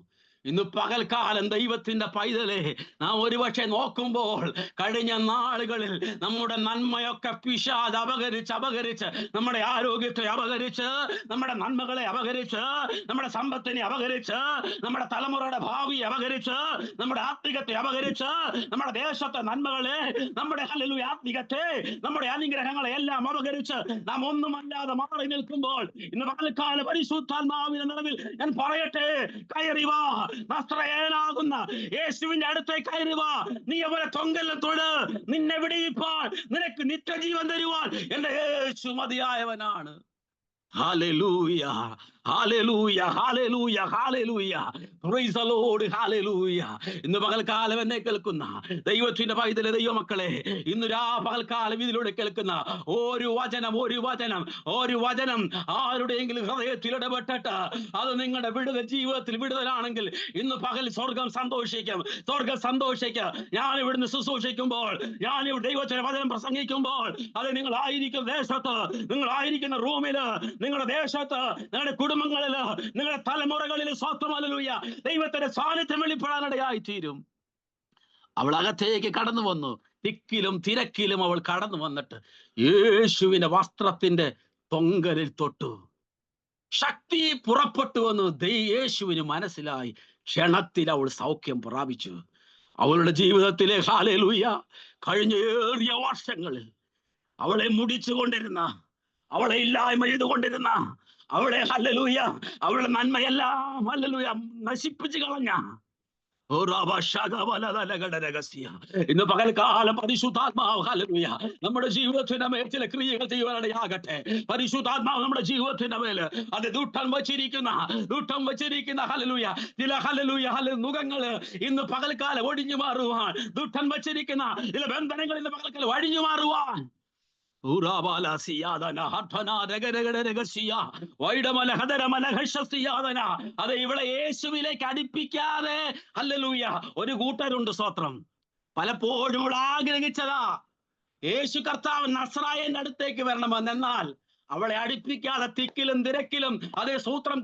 ഇന്ന് പകൽക്കാലം ദൈവത്തിന്റെ പൈതലെ നാം ഒരുപക്ഷെ നോക്കുമ്പോൾ കഴിഞ്ഞ നാളുകളിൽ നമ്മുടെ നന്മയൊക്കെ പിശാച് അപകരിച്ച് നമ്മുടെ ആരോഗ്യത്തെ അപകരിച്ച്, നമ്മുടെ നന്മകളെ അപകരിച്ച്, നമ്മുടെ സമ്പത്തിനെ അപകരിച്ച്, നമ്മുടെ തലമുറയുടെ ഭാവി അപകരിച്ച്, നമ്മുടെ ആത്മികത്തെ അപകരിച്ച്, നമ്മുടെ ദേശത്തെ നന്മകളെ, നമ്മുടെ ഹല്ലേലൂയ ആത്മികത്തെ, നമ്മുടെ അനുഗ്രഹങ്ങളെ എല്ലാം അപകരിച്ച് നാം ഒന്നുമല്ലാതെ മാറി നിൽക്കുമ്പോൾ ഇന്ന് പകൽക്കാല പരിശുദ്ധാത്മാവിന്റെ നിലവിൽ ഞാൻ പറയട്ടെ, കയറി വാ, നസ്രയനാകുന്ന യേശുവിന്റെ അടുത്തേക്ക് കയറി വാ. നീ അവരെ തൊങ്കലിൽ തൊട്. നിന്നെ വിടുവിപ്പാൻ, നിനക്ക് നിത്യജീവൻ തരുവാൻ എന്റെ യേശു മതിയായവനാണ്. ഹല്ലേലൂയ, ഹല്ലേലൂയ, ഹല്ലേലൂയ, ഹല്ലേലൂയ. പ്രൈസ് ദി ലോർഡ്, ഹല്ലേലൂയ. ഇന്ന് പകൽക്കാലം എന്നെ കേൾക്കുന്ന ദൈവത്തിന്റെ പൈതലെ, ദൈവമക്കളെ, ഇന്ന് പകൽക്കാലം ഇതിലൂടെ കേൾക്കുന്ന ഒരു വചനം ആരുടെയെങ്കിലും ഹൃദയത്തിൽ ഇടപെട്ടിട്ട് അത് നിങ്ങളുടെ ജീവിതത്തിൽ വിടുതലാണെങ്കിൽ ഇന്ന് പകൽ സ്വർഗം സന്തോഷിക്കും. ഞാൻ ഇവിടുന്ന് ശുശ്രൂഷിക്കുമ്പോൾ, ഞാൻ ഇവിടെ ദൈവത്തിന്റെ വചനം പ്രസംഗിക്കുമ്പോൾ, അത് നിങ്ങളായിരിക്കും ദേശത്ത്, നിങ്ങളായിരിക്കുന്ന റൂമില്, നിങ്ങളുടെ ദേശത്ത്, നിങ്ങളുടെ കുടുംബങ്ങളില്, നിങ്ങളുടെ തലമുറകളിൽ ഹല്ലേലൂയ ദൈവത്തിന്റെ സാന്നിധ്യം വെളിപ്പെടാനിടയായി തീരും. അവൾ അകത്തേക്ക് കടന്നു വന്നു. തിക്കിലും തിരക്കിലും അവൾ കടന്നു വന്നിട്ട് യേശുവിന്റെ വസ്ത്രത്തിന്റെ തൊങ്കലിൽ തൊട്ടു. ശക്തി പുറപ്പെട്ടു വന്നു. യേശുവിന് മനസ്സിലായി. ക്ഷണത്തിൽ അവൾ സൗഖ്യം പ്രാപിച്ചു. അവളുടെ ജീവിതത്തിലെ ഹല്ലേലൂയ കഴിഞ്ഞ ഏറിയ വർഷങ്ങളിൽ അവളെ മുടിച്ചുകൊണ്ടിരുന്ന, അവളെ ഇല്ലായ്മ ചെയ്തുകൊണ്ടിരുന്ന, അവളെ ഹല്ലേലൂയ അവളുടെ നന്മയെല്ലാം ഹല്ലേലൂയ നശിപ്പിച്ചു കളഞ്ഞ ഇന്ന് പകൽക്കാലം പരിശുദ്ധാത്മാവ് ഹല്ലേലൂയ നമ്മുടെ ജീവിതത്തിന്റെ മേൽ ചില ക്രിയകൾ ചെയ്യുവാനിടയാകട്ടെ. പരിശുദ്ധാത്മാവ് നമ്മുടെ ജീവിതത്തിന്റെ മേല് അത് ദുഷ്ടം വച്ചിരിക്കുന്ന ഹല്ലേലൂയ ചില ഹല്ലേലൂയ മുഖങ്ങള് ഇന്ന് പകൽക്കാലം ഒഴിഞ്ഞു മാറുവാൻ, ദുഷ്ടം വച്ചിരിക്കുന്ന ചില ബന്ധനങ്ങൾ ഇന്ന് പകൽക്കാലം ഒഴിഞ്ഞു മാറുവാൻ അത് ഇവിടെ യേശുവിലേക്ക് അടുപ്പിക്കാതെ ഹല്ലേലൂയ ഒരു കൂട്ടരുണ്ട്. സ്തോത്രം. പലപ്പോഴും ഇവിടെ ആഗ്രഹിച്ചതാ യേശു കർത്താവ് നസ്രായന്റെ അടുത്തേക്ക് വരണമെന്ന്. എന്നാൽ അവളെ അടുപ്പിക്കാതെ തിക്കിലും തിരക്കിലും അതേ സൂത്രം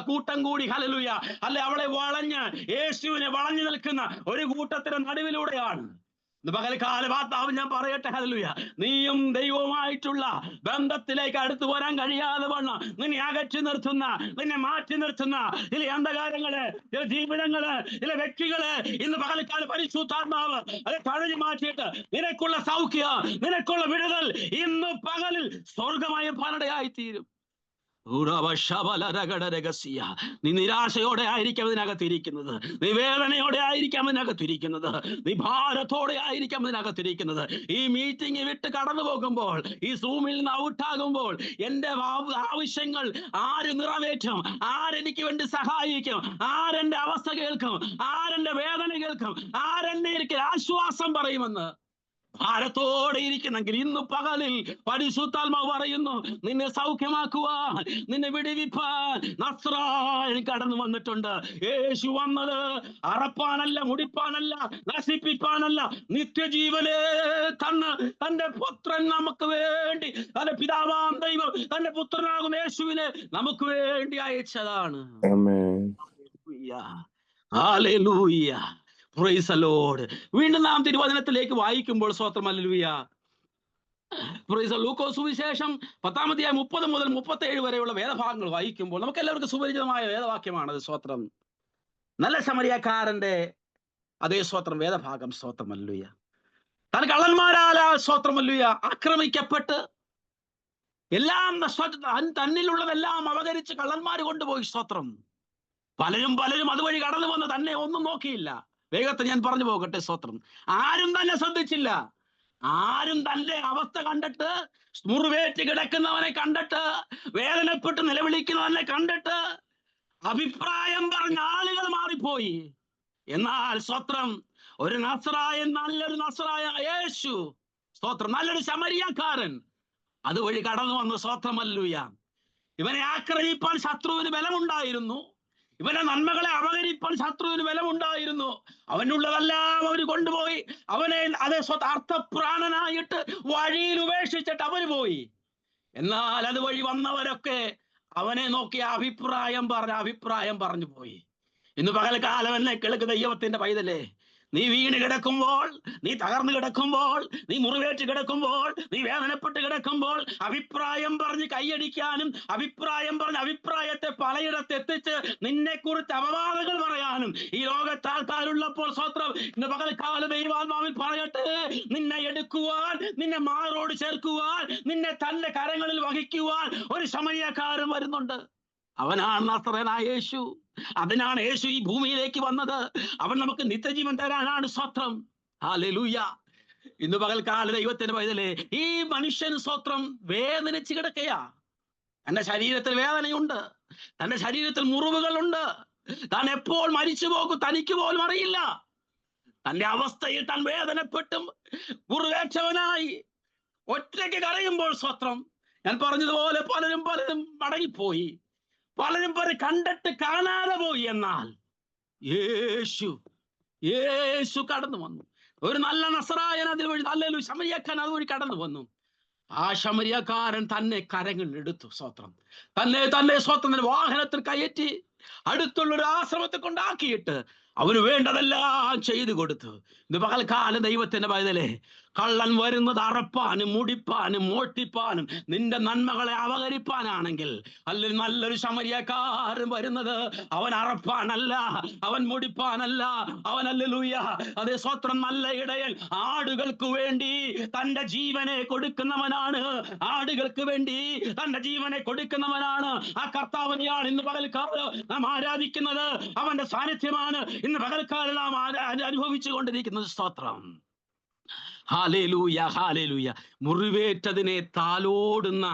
കൂട്ടം കൂടി ഹല്ലേലൂയ അല്ലെ അവളെ വളഞ്ഞ് യേശുവിനെ വളഞ്ഞു നിൽക്കുന്ന ഒരു കൂട്ടത്തിന്റെ നടുവിലൂടെയാണ് പകൽക്കാലം ഞാൻ പറയട്ടെ ഹല്ലേലൂയ നീയും ദൈവവുമായിട്ടുള്ള ബന്ധത്തിലേക്ക് അടുത്തു വരാൻ കഴിയാതെ വണ്ണം നിന്നെ അകറ്റി നിർത്തുന്ന, നിന്നെ മാറ്റി നിർത്തുന്ന ചില അന്ധകാരങ്ങള്, ചില ജീവിതങ്ങള്, ചില വ്യക്തികള് ഇന്ന് പകൽക്കാലം പരിശുദ്ധാത്മാവ് അത് തഴഞ്ഞു മാറ്റിയിട്ട് നിനക്കുള്ള സൗഖ്യം, നിനക്കുള്ള വിടുതൽ ഇന്ന് പകലിൽ സ്വർഗമായ ഫലടയായി തീരും. നീ നിരാശയോടെ ആയിരിക്കാം ഇതിനകത്തിരിക്കുന്നത്, നീ വേദനയോടെ ആയിരിക്കാം ഇതിനകത്തിരിക്കുന്നത്, നീ ഭാരത്തോടെ ആയിരിക്കാം ഇതിനകത്തിരിക്കുന്നത്. ഈ മീറ്റിംഗ് വിട്ട് കടന്നു പോകുമ്പോൾ, ഈ സൂമിൽ നിന്ന് ഔട്ടാകുമ്പോൾ എന്റെ ആവശ്യങ്ങൾ ആര് നിറവേറ്റും? ആരെനിക്ക് വേണ്ടി സഹായിക്കും? ആരെന്റെ അവസ്ഥ കേൾക്കും? ആരെന്റെ വേദന കേൾക്കും? ആരെന്നെ എനിക്ക് ആശ്വാസം പറയുമെന്ന് ഭാരത്തോടെ ഇരിക്കുന്നെങ്കിൽ ഇന്ന് പകലിൽ പരിശുദ്ധാത്മാവ് പറയുന്നു നിന്നെ സൗഖ്യമാക്കുവാൻ, നിന്നെ വിടുവിപ്പാൻ നസ്രായൻ കടന്നു വന്നിട്ടുണ്ട്. യേശു വന്നത് അറപ്പാനല്ല, മുടിപ്പാനല്ല, നശിപ്പിപ്പാനല്ല, നിത്യജീവനെ തന്ന് തന്റെ പുത്രൻ നമുക്ക് വേണ്ടി, തന്റെ പിതാവാം ദൈവം തന്റെ പുത്രനാകും യേശുവിനെ നമുക്ക് വേണ്ടി അയച്ചതാണ്. ഹല്ലേലൂയ. Praise the Lord. വീണ്ടും നാം തിരുവചനത്തിലേക്ക് വായിക്കുമ്പോൾ സ്തോത്രം ഹല്ലേലൂയ. പ്രൈസ് ലൂക്കോസ് സുവിശേഷം 10-ാം അധ്യായം 30 മുതൽ 37 വരെയുള്ള വേദഭാഗങ്ങൾ വായിക്കുമ്പോൾ നമുക്ക് എല്ലാവർക്കും സുപരിചിതമായ വേദവാക്യമാണത്. സ്തോത്രം. നല്ല ശമരിയക്കാരന്റെ അതേ സ്തോത്രം വേദഭാഗം. സ്തോത്രം ഹല്ലേലൂയ. താൻ കള്ളന്മാരാല സ്തോത്രം ഹല്ലേലൂയ ആക്രമിക്കപ്പെട്ട് എല്ലാം തന്നിലുള്ളതെല്ലാം അപകരിച്ച് കള്ളന്മാർ കൊണ്ടുപോയി. സ്തോത്രം. പലരും അതുവഴി കടന്നു വന്ന് തന്നെ ഒന്നും നോക്കിയില്ല. വേഗത്തിൽ ഞാൻ പറഞ്ഞു പോകട്ടെ. സ്തോത്രം. ആരും തന്നെ ശ്രദ്ധിച്ചില്ല. ആരും തന്റെ അവസ്ഥ കണ്ടിട്ട്, മുറിവേറ്റ് കിടക്കുന്നവനെ കണ്ടിട്ട്, വേദനപ്പെട്ട് നിലവിളിക്കുന്നവനെ കണ്ടിട്ട് അഭിപ്രായം പറഞ്ഞ ആളുകൾ മാറിപ്പോയി. എന്നാൽ സ്തോത്രം ഒരു നസ്രായൻ, നല്ലൊരു നസ്രായ യേശു, സ്തോത്രം, നല്ലൊരു ശമരിയക്കാരൻ അതുവഴി കടന്നു വന്നു. സ്തോത്രം ഹല്ലേലൂയ. ഇവനെ ആക്രമിപ്പാൻ ശത്രുവിന് ബലമുണ്ടായിരുന്നു. ഇവന്റെ നന്മകളെ അപകരിപ്പാൻ ശത്രുവിന് ബലമുണ്ടായിരുന്നു. അവനുള്ളതെല്ലാം അവർ കൊണ്ടുപോയി. അവനെ അതേ അർത്ഥപ്രാണനായിട്ട് വഴിയിൽ ഉപേക്ഷിച്ചിട്ട് അവന് പോയി. എന്നാൽ അതുവഴി വന്നവരൊക്കെ അവനെ നോക്കി അഭിപ്രായം പറഞ്ഞു പോയി. ഇന്ന് പകൽക്കാലം എന്നെ കേൾക്കുന്ന ദൈവത്തിന്റെ പൈതലേ, നീ വീണ് കിടക്കുമ്പോൾ, നീ തകർന്നു കിടക്കുമ്പോൾ, നീ മുറിവേറ്റ് കിടക്കുമ്പോൾ, നീ വേദനപ്പെട്ട് കിടക്കുമ്പോൾ, അഭിപ്രായം പറഞ്ഞ് കൈയടിക്കാനും അഭിപ്രായം പറഞ്ഞ് അഭിപ്രായത്തെ പലയിടത്ത് എത്തിച്ച് നിന്നെ കുറിച്ച് അപവാദങ്ങൾ പറയാനും ഈ ലോകത്ത് ആൾക്കാരുള്ളപ്പോൾ സ്വത്രം ഇന്ന് പകൽക്കാല ദൈവാത്മാവിൽ പറയട്ടെ, നിന്നെ എടുക്കുവാൻ, നിന്നെ മാറോട് ചേർക്കുവാൻ, നിന്നെ തന്റെ കരങ്ങളിൽ വഹിക്കുവാൻ ഒരു ശമരിയക്കാരൻ വരുന്നുണ്ട്. അവനാണ് നസറേനായ യേശു. അതിനാണ് യേശു ഈ ഭൂമിയിലേക്ക് വന്നത്. അവൻ നമുക്ക് നിത്യജീവൻ തരാനാണ്. സ്വത്രം. ഹല്ലേലൂയ. ഇന്ന് പകൽക്കാല ദൈവത്തിന്റെ പൈതലേ, ഈ മനുഷ്യന് സ്വത്രം വേദനിച്ച് കിടക്കയാ. തന്റെ ശരീരത്തിൽ വേദനയുണ്ട്, തന്റെ ശരീരത്തിൽ മുറിവുകളുണ്ട്. താൻ എപ്പോൾ മരിച്ചു പോകും തനിക്ക് പോലും അറിയില്ല. തന്റെ അവസ്ഥയിൽ താൻ വേദനപ്പെട്ടും മുറിവേറ്റവനായി ഒറ്റയ്ക്ക് കരയുമ്പോൾ സ്വത്രം, ഞാൻ പറഞ്ഞതുപോലെ പലരും മടങ്ങിപ്പോയി, പലരും കണ്ടിട്ട് കാണാതെ പോയി. എന്നാൽ യേശു കടന്നു വന്നു. ഒരു നല്ല നസറായൻ അതിൽ വഴി, നല്ലൊരു ശമരിയക്കാരൻ അതുവഴി കടന്നു വന്നു. ആ ശമരിയക്കാരൻ തന്നെ കരങ്ങളിൽ എടുത്തു. സ്വത്രം. തന്നെ സ്വത്രം വാഹനത്തിൽ കയറ്റി അടുത്തുള്ളൊരു ആശ്രമത്തെ കൊണ്ടാക്കിയിട്ട് അവന് വേണ്ടതെല്ലാം ചെയ്തു കൊടുത്തു. ഇത് പകൽക്കാലം ദൈവത്തിന്റെ പൈതലേ, കള്ളൻ വരുന്നത് അറപ്പാനും മുടിപ്പാനും മോഷ്ടിപ്പാനും നിന്റെ നന്മകളെ അപകരിപ്പാനാണെങ്കിൽ, അല്ലെങ്കിൽ നല്ലൊരു ശമരിയക്കാരൻ വരുന്നത് അവൻ അറപ്പാനല്ല, അവൻ മുടിപ്പാനല്ല, അവൻ ഹല്ലേലൂയ അതേ സ്വത്രം നല്ല ഇടയൻ, ആടുകൾക്ക് വേണ്ടി തന്റെ ജീവനെ കൊടുക്കുന്നവനാണ്. ആടുകൾക്ക് വേണ്ടി തന്റെ ജീവനെ കൊടുക്കുന്നവനാണ്. ആ കർത്താവിനെയാണ് ഇന്ന് പകൽക്കാലം നാം ആരാധിക്കുന്നത്. അവന്റെ സാന്നിധ്യമാണ് ഇന്ന് പകൽക്കാലം നാം അനുഭവിച്ചു കൊണ്ടിരിക്കുന്നത്. സ്തോത്രം. Hallelujah, hallelujah. മുറിവേറ്റതിനെ താലോടുന്ന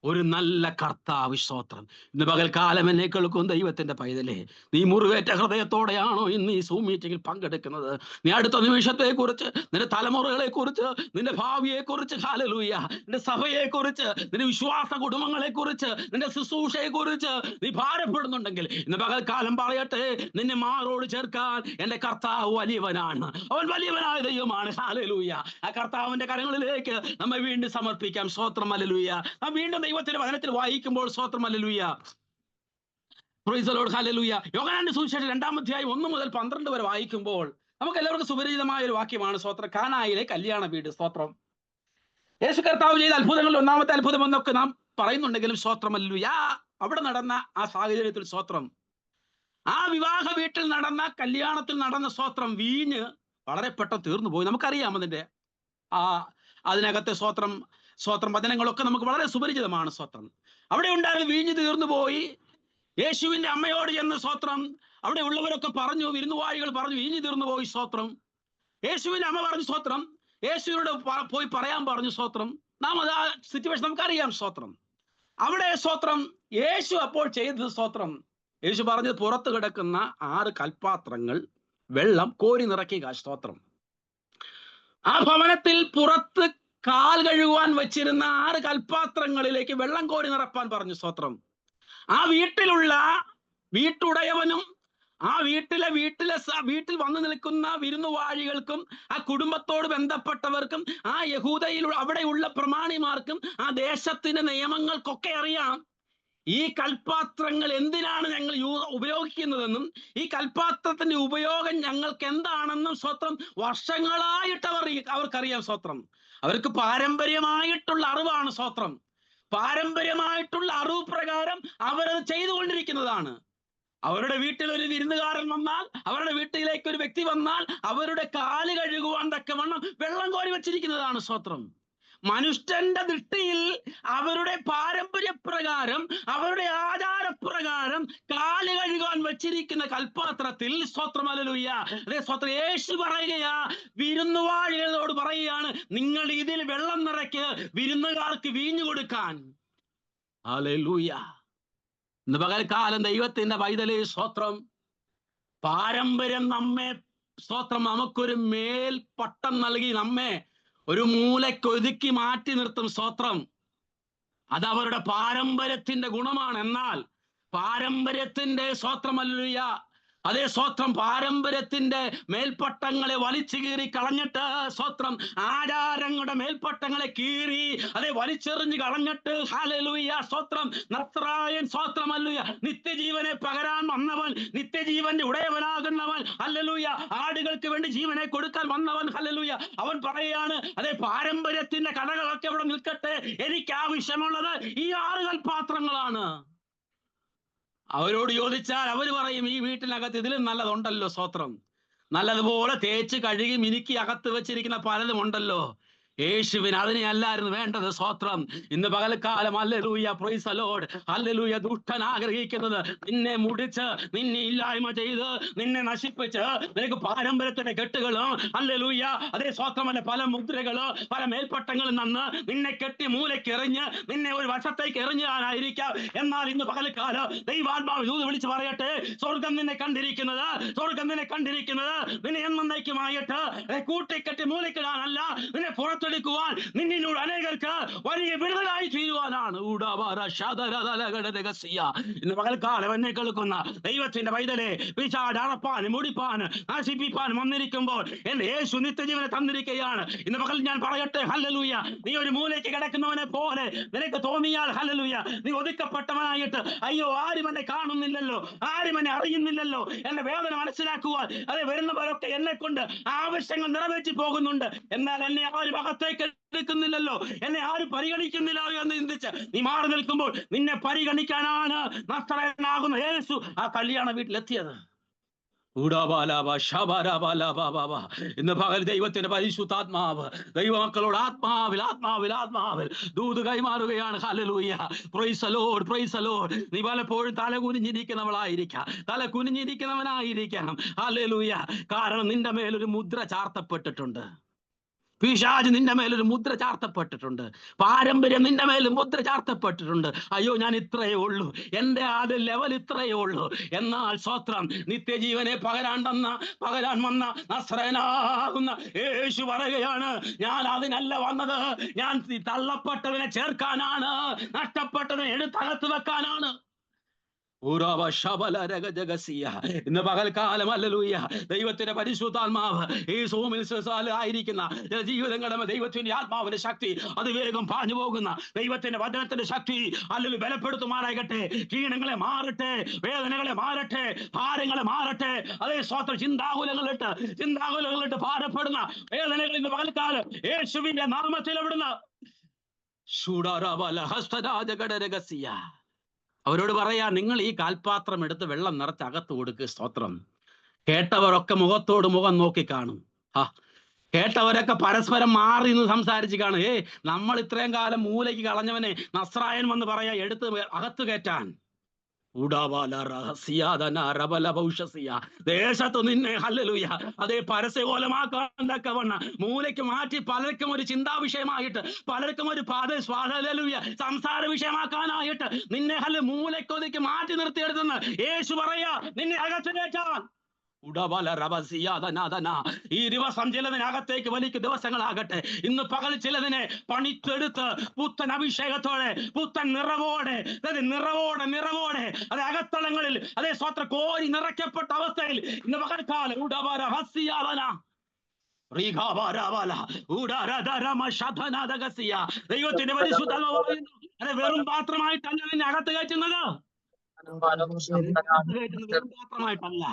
ഒരു നല്ല കർത്താവ്. സ്തോത്രം. ഇന്ന് പകൽക്കാലം എന്നെ കേൾക്കും ദൈവത്തിന്റെ പൈതലേ, നീ മുറിവേറ്റ ഹൃദയത്തോടെയാണോ ഇന്ന് ഈ സൂം മീറ്റിംഗിൽ പങ്കെടുക്കുന്നത്? നീ അടുത്ത നിമിഷത്തെ കുറിച്ച്, നിന്റെ തലമുറകളെ കുറിച്ച്, നിന്റെ ഭാവിയെ കുറിച്ച്, ഹല്ലേലൂയ, നിന്റെ സഭയെ കുറിച്ച്, നിന്റെ വിശ്വാസ കുടുംബങ്ങളെ കുറിച്ച്, നിന്റെ ശുശ്രൂഷയെ കുറിച്ച് നീ ഭാരപ്പെടുന്നുണ്ടെങ്കിൽ ഇന്ന് പകൽക്കാലം പറയട്ടെ, നിന്നെ മാറോട് ചേർക്കാൻ എന്റെ കർത്താവ് വലിയവനാണ്. അവൻ വലിയവനായ ദൈവമാണ്. ഹല്ലേലൂയ. ആ കർത്താവിന്റെ കരങ്ങളിലേക്ക് നമ്മെ വീണ്ടും സമർപ്പിക്കാം. സ്തോത്രം. ഹല്ലേലൂയ. നാം വീണ്ടും ദൈവത്തിന്റെ വചനത്തിൽ വായിക്കുമ്പോൾ സ്തോത്രം. ഹല്ലേലൂയ. Praise the Lord. ഹല്ലേലൂയ. യോഹന്നാന്റെ സുവിശേഷം 2-ാം അധ്യായം 1 മുതൽ 12 വരെ വായിക്കുമ്പോൾ നമുക്ക് എല്ലാവർക്കും സുപരിചിതമായ ഒരു വാക്യമാണ്. സ്തോത്രം. കാനായിലെ കല്യാണ വീട്. സ്തോത്രം. യേശു കർത്താവ് ചെയ്ത അത്ഭുതങ്ങളിൽ ഒന്നാമത്തെ അത്ഭുതം എന്നൊക്കെ നാം പറയുന്നുണ്ടെങ്കിലും സ്തോത്രം. ഹല്ലേലൂയ. അവിടെ നടന്ന ആ സാഹചര്യത്തിൽ സ്തോത്രം, ആ വിവാഹ വീട്ടിൽ നടന്ന, കല്യാണത്തിൽ നടന്ന സ്തോത്രം, വീഞ്ഞ് വളരെ പെട്ടെന്ന് തീർന്നു പോയി. നമുക്കറിയാം അതിന്റെ അതിനകത്തെ സ്വത്രം വചനങ്ങളൊക്കെ നമുക്ക് വളരെ സുപരിചിതമാണ്. സ്വത്രം. അവിടെ ഉണ്ടായിരുന്ന വീഞ്ഞ് തീർന്നു പോയി. യേശുവിന്റെ അമ്മയോട് ചെന്ന് സ്വത്രം അവിടെ ഉള്ളവരൊക്കെ പറഞ്ഞു, വിരുന്നുവാഴികൾ പറഞ്ഞു, വീഞ്ഞ് തീർന്നു പോയി. സ്വത്രം. യേശുവിന്റെ അമ്മ പറഞ്ഞു സ്വത്രം, യേശുവിനോട് പോയി പറയാൻ പറഞ്ഞു. സ്വത്രം. നാം അത് ആ സിറ്റുവേഷൻ നമുക്കറിയാം. സ്വത്രം. അവിടെ സ്വത്രം യേശു അപ്പോൾ ചെയ്തത് സ്വത്രം, യേശു പറഞ്ഞത് പുറത്ത് കിടക്കുന്ന 6 കൽപ്പാത്രങ്ങൾ വെള്ളം കോരി നിറയ്ക്കുക. സ്തോത്രം. ആ ഭവനത്തിൽ പുറത്ത് കാൽ കഴുകുവാൻ വെച്ചിരുന്ന 6 കൽപ്പാത്രങ്ങളിലേക്ക് വെള്ളം കോരി നിറപ്പാൻ പറഞ്ഞു. സ്തോത്രം. ആ വീട്ടിലുള്ള വീട്ടുടയവനും ആ വീട്ടിൽ വന്നു നിൽക്കുന്ന വിരുന്നുവാഴികൾക്കും ആ കുടുംബത്തോട് ബന്ധപ്പെട്ടവർക്കും ആ യഹൂദയിൽ അവിടെയുള്ള പ്രമാണിമാർക്കും ആ ദേശത്തിന്റെ നിയമങ്ങൾക്കൊക്കെ അറിയാം ഈ കൽപ്പാത്രങ്ങൾ എന്തിനാണ് ഞങ്ങൾ ഉപയോഗിക്കുന്നതെന്നും ഈ കൽപ്പാത്രത്തിന്റെ ഉപയോഗം ഞങ്ങൾക്ക് എന്താണെന്നും സ്വത്രം വർഷങ്ങളായിട്ട് അവർക്കറിയാം. സ്വത്രം. അവർക്ക് പാരമ്പര്യമായിട്ടുള്ള അറിവാണ്. സ്വത്രം. പാരമ്പര്യമായിട്ടുള്ള അറിവ് പ്രകാരം അവരത് ചെയ്തുകൊണ്ടിരിക്കുന്നതാണ്. അവരുടെ വീട്ടിൽ ഒരു വിരുന്നുകാരൻ വന്നാൽ, അവരുടെ വീട്ടിലേക്ക് ഒരു വ്യക്തി വന്നാൽ അവരുടെ കാല് കഴുകുവാൻ തക്കവണ്ണം വെള്ളം കോരി വെച്ചിരിക്കുന്നതാണ്. സ്വത്രം. മനുഷ്യന്റെ ദൃഷ്ടിയിൽ അവരുടെ പാരമ്പര്യപ്രകാരം, അവരുടെ ആചാരപ്രകാരം കാല് കഴുകാൻ വെച്ചിരിക്കുന്ന കൽപ്പാത്രത്തിൽ സ്തോത്രം. ഹല്ലേലൂയ. അതേ സ്തോത്രം. യേശു പറയുകയാ, വിരുന്നുവാഴികളോട് പറയുകയാണ്, നിങ്ങൾ ഇതിൽ വെള്ളം നിറയ്ക്ക്, വിരുന്നുകാർക്ക് വീഞ്ഞു കൊടുക്കാൻ. ഹല്ലേലൂയ. ഇന്ന് പകൽക്കാലം ദൈവത്തിന്റെ പൈതലേ സ്തോത്രം, പാരമ്പര്യം നമ്മെ സ്തോത്രം നമുക്കൊരു മേൽ പട്ടം നൽകി നമ്മെ ഒരു മൂലയ്ക്ക് ഒതുക്കി മാറ്റി നിർത്തും. സ്തോത്രം. അത് അവരുടെ പാരമ്പര്യത്തിന്റെ ഗുണമാണ്. എന്നാൽ പാരമ്പര്യത്തിന്റെ സ്തോത്രം ഹല്ലേലൂയ അതേ സ്വത്രം പാരമ്പര്യത്തിന്റെ മേൽപ്പട്ടങ്ങളെ വലിച്ചു കീറി കളഞ്ഞിട്ട്, സ്വത്രം ആചാരങ്ങളുടെ മേൽപ്പട്ടങ്ങളെ കീറി അതേ വലിച്ചെറിഞ്ഞ് കളഞ്ഞിട്ട്, ഹല്ലേലൂയ സ്വത്രം നസ്രായൻ സ്വത്രം ഹല്ലേലൂയ നിത്യജീവനെ പകരാൻ വന്നവൻ, നിത്യജീവന്റെ ഉടയവനാകുന്നവൻ, ഹല്ലേലൂയ ആടുകൾക്ക് വേണ്ടി ജീവനെ കൊടുക്കാൻ വന്നവൻ, ഹല്ലേലൂയ അവൻ പറയാണ് അതേ പാരമ്പര്യത്തിന്റെ കഥകളൊക്കെ ഇവിടെ നിൽക്കട്ടെ, എനിക്ക് ആവശ്യമുള്ളത് ഈ 6 കൽപാത്രങ്ങളാണ്. അവരോട് ചോദിച്ചാൽ അവർ പറയും ഈ വീട്ടിനകത്ത് ഇതിലും നല്ലതുണ്ടല്ലോ, സ്വത്രം നല്ലതുപോലെ തേച്ച് കഴുകി മിനുക്കി അകത്ത് വെച്ചിരിക്കുന്ന പലതും ഉണ്ടല്ലോ. യേശുവിന് അതിനെ അല്ലായിരുന്നു വേണ്ടത്. സ്വത്രം ഇന്ന് പകൽക്കാലം hallelujah praise the Lord hallelujah ദുഷ്ടൻ ആഗ്രഹിക്കുന്നത് നിന്നെ മുടിച്ച്, നിന്നെ ഇല്ലായ്മ ചെയ്ത്, നിന്നെ നശിപ്പിച്ച്, നിനക്ക് പാരമ്പര്യത്തിന്റെ കെട്ടുകളും ഹല്ലേലൂയ അതേ സ്വത്രമല്ല പല മുദ്രകള് പല മേൽപ്പട്ടങ്ങളും നന്ന് നിന്നെ കെട്ടി മൂലയ്ക്ക് എറിഞ്ഞ് നിന്നെ ഒരു വശത്തേക്ക് എറിഞ്ഞാനായിരിക്കാം. എന്നാൽ ഇന്ന് പകൽക്കാലം ദൈവാത്മാവ് ദൂത് വിളിച്ച് പറയട്ടെ, സ്വർഗം നിന്നെ കണ്ടിരിക്കുന്നത്, സ്വർഗം നിന്നെ കണ്ടിരിക്കുന്നത് നിന്നെ എന്നേക്കുമായിട്ട് കൂട്ടിക്കെട്ടി മൂലയ്ക്കിടാനല്ല, നിന്നെ പുറത്തെടുക്കുവാൻ, നിന്നോട് അനേകർക്ക് വലിയ വിടുതലായി തീരുവാനാണ്. ഇന്ന് പകൽക്കാലം എന്നെ കേൾക്കുന്ന ദൈവത്തിന്റെ പൈതലെ, പിശാച് അറപ്പാൻ മുടിപ്പാൻ നശിപ്പിപ്പാൻ വന്നിരിക്കുമ്പോൾ എന്റെ യേശു നിത്യജീവനെ തന്നിരിക്കുകയാണ്. ഇന്ന് പകൽ ഞാൻ പറയട്ടെ, ഹല്ലേലൂയ നീ ഒരു മൂലയ്ക്ക് കിടക്കുന്നവനെ പോലെ നിനക്ക് തോന്നിയാൽ, ഹല്ലേലൂയ നീ ഒതുക്കപ്പെട്ടവനായിട്ട്, അയ്യോ ആരും എന്നെ കാണുന്നില്ലല്ലോ, ആരും എന്നെ അറിയുന്നില്ലല്ലോ, എന്റെ വേദന മനസ്സിലാക്കുവാൻ അതെ വരുന്നവരൊക്കെ എന്നെ കൊണ്ട് ആവശ്യങ്ങൾ നിറവേറ്റി പോകുന്നുണ്ട്, എന്നാൽ എന്നെ ആരും അകത്തേക്ക് എടുക്കുന്നില്ലല്ലോ, എന്നെ ആരും പരിഗണിക്കുന്നില്ല എന്ന് ചിന്തിച്ച് നീ മാറി നിൽക്കുമ്പോൾ നിന്നെ പരിഗണിക്കാനാണ് നസ്രായനാകുന്ന യേശു ആ കല്യാണ വീട്ടിലെത്തിയത്. ഇന്ന് പകൽ ദൈവത്തിന്റെ പരിശുദ്ധാത്മാവ് ദൈവമക്കളോട് ആത്മാവിൽ ആത്മാവിൽ ആത്മാവിൽ ദൂത് കൈമാറുകയാണ്. ഹല്ലേലൂയ praise the Lord praise the Lord. നീ പലപ്പോഴും തല കുനിഞ്ഞിരിക്കുന്നവളായിരിക്കാം, തല കുനിഞ്ഞിരിക്കുന്നവനായിരിക്കണം. ഹല്ലേലൂയ കാരണം നിന്റെ മേലൊരു മുദ്ര ചാർത്തപ്പെട്ടിട്ടുണ്ട്. പിശാച് നിന്റെ മേലൊരു മുദ്ര ചാർത്തപ്പെട്ടിട്ടുണ്ട്, പാരമ്പര്യം നിന്റെ മേൽ മുദ്ര ചാർത്തപ്പെട്ടിട്ടുണ്ട്. അയ്യോ ഞാൻ ഇത്രയേ ഉള്ളൂ, എന്റെ ആദ്യ ലെവൽ ഇത്രയേ ഉള്ളൂ. എന്നാൽ സ്വത്രം നിത്യജീവനെ പകരാൻ വന്ന നസ്രായനാകുന്ന യേശു പറയുകയാണ്, ഞാൻ അതിനല്ല വന്നത്, ഞാൻ തള്ളപ്പെട്ടവനെ ചേർക്കാനാണ്, നഷ്ടപ്പെട്ടവനെ എടുത്തകത്ത് വെക്കാനാണ്. ഇന്ന് പകൽക്കാലം ഹല്ലേലൂയ ദൈവത്തിന്റെ പരിശുദ്ധാത്മാവ് ഈ സൂമിൽ ആയിരിക്കുന്ന ജീവിതങ്ങളുടെ ദൈവത്തിന്റെ ആത്മാവിന്റെ ശക്തി അത് വേഗം പാഞ്ഞു പോകുന്ന ദൈവത്തിന്റെ വചനത്തിന്റെ ശക്തി അല്ലെങ്കിൽ ബലപ്പെടുത്തുമാറാകട്ടെ. ക്ഷീണങ്ങളെ മാറട്ടെ, വേദനകളെ മാറട്ടെ, ഭാരങ്ങളെ മാറട്ടെ. അതേ സ്വന്തം ചിന്താകുലങ്ങളിട്ട് ഭാരപ്പെടുന്ന വേദനകൾ ഇന്ന് പകൽക്കാലം യേശുവിന്റെ നാമത്തിൽ എവിടുന്ന് അവരോട് പറയാ, നിങ്ങൾ ഈ കാൽപാത്രം എടുത്ത് വെള്ളം നിറച്ച് അകത്ത് കൊടുക്കുക. സ്തോത്രം. കേട്ടവരൊക്കെ മുഖത്തോട് മുഖം നോക്കി കാണും. കേട്ടവരൊക്കെ പരസ്പരം മാറി നിന്ന് സംസാരിച്ച് കാണും. നമ്മൾ ഇത്രയും കാലം മൂലയ്ക്ക് കളഞ്ഞവനെ നസ്രായൻ വന്ന് പറയാ എടുത്ത് അകത്ത് കയറ്റാൻ. ദേശത്ത് നിന്നെ ഹല്ലേലൂയ അതേ പരസ്യകോലമാക്കാൻ തക്കവണ്ണം മൂലയ്ക്ക് മാറ്റി പലർക്കും ഒരു ചിന്താ വിഷയമായിട്ട്, പലർക്കും ഒരു സംസാര വിഷയമാക്കാനായിട്ട് നിന്നെ മൂലയ്ക്കൊതുക്കി മാറ്റി നിർത്തിയെടുത്തെന്ന് യേശു പറയാ, നിന്നെ അകത്ത് കയറ്റാൻ. ഈ ദിവസം ചിലതിനകത്തേക്ക് വലിയ ദിവസങ്ങളാകട്ടെ. ഇന്ന് പകൽ ചിലതിനെ പണിത്തെടുത്ത് പുത്തൻ അഭിഷേകത്തോടെ പുത്തൻ നിറവോടെ അത് അകത്തളങ്ങളിൽ അതേ സ്വത്ര കോരി നിറയ്ക്കപ്പെട്ട അവസ്ഥയിൽ ഇന്ന് പകൽക്കാലം ദൈവത്തിന്റെ പരിശുദ്ധ അത് വെറും പാത്രമായിട്ടല്ല നിന്നെ അകത്ത് കയറ്റുന്നത്, വെറും പാത്രമായിട്ടല്ല,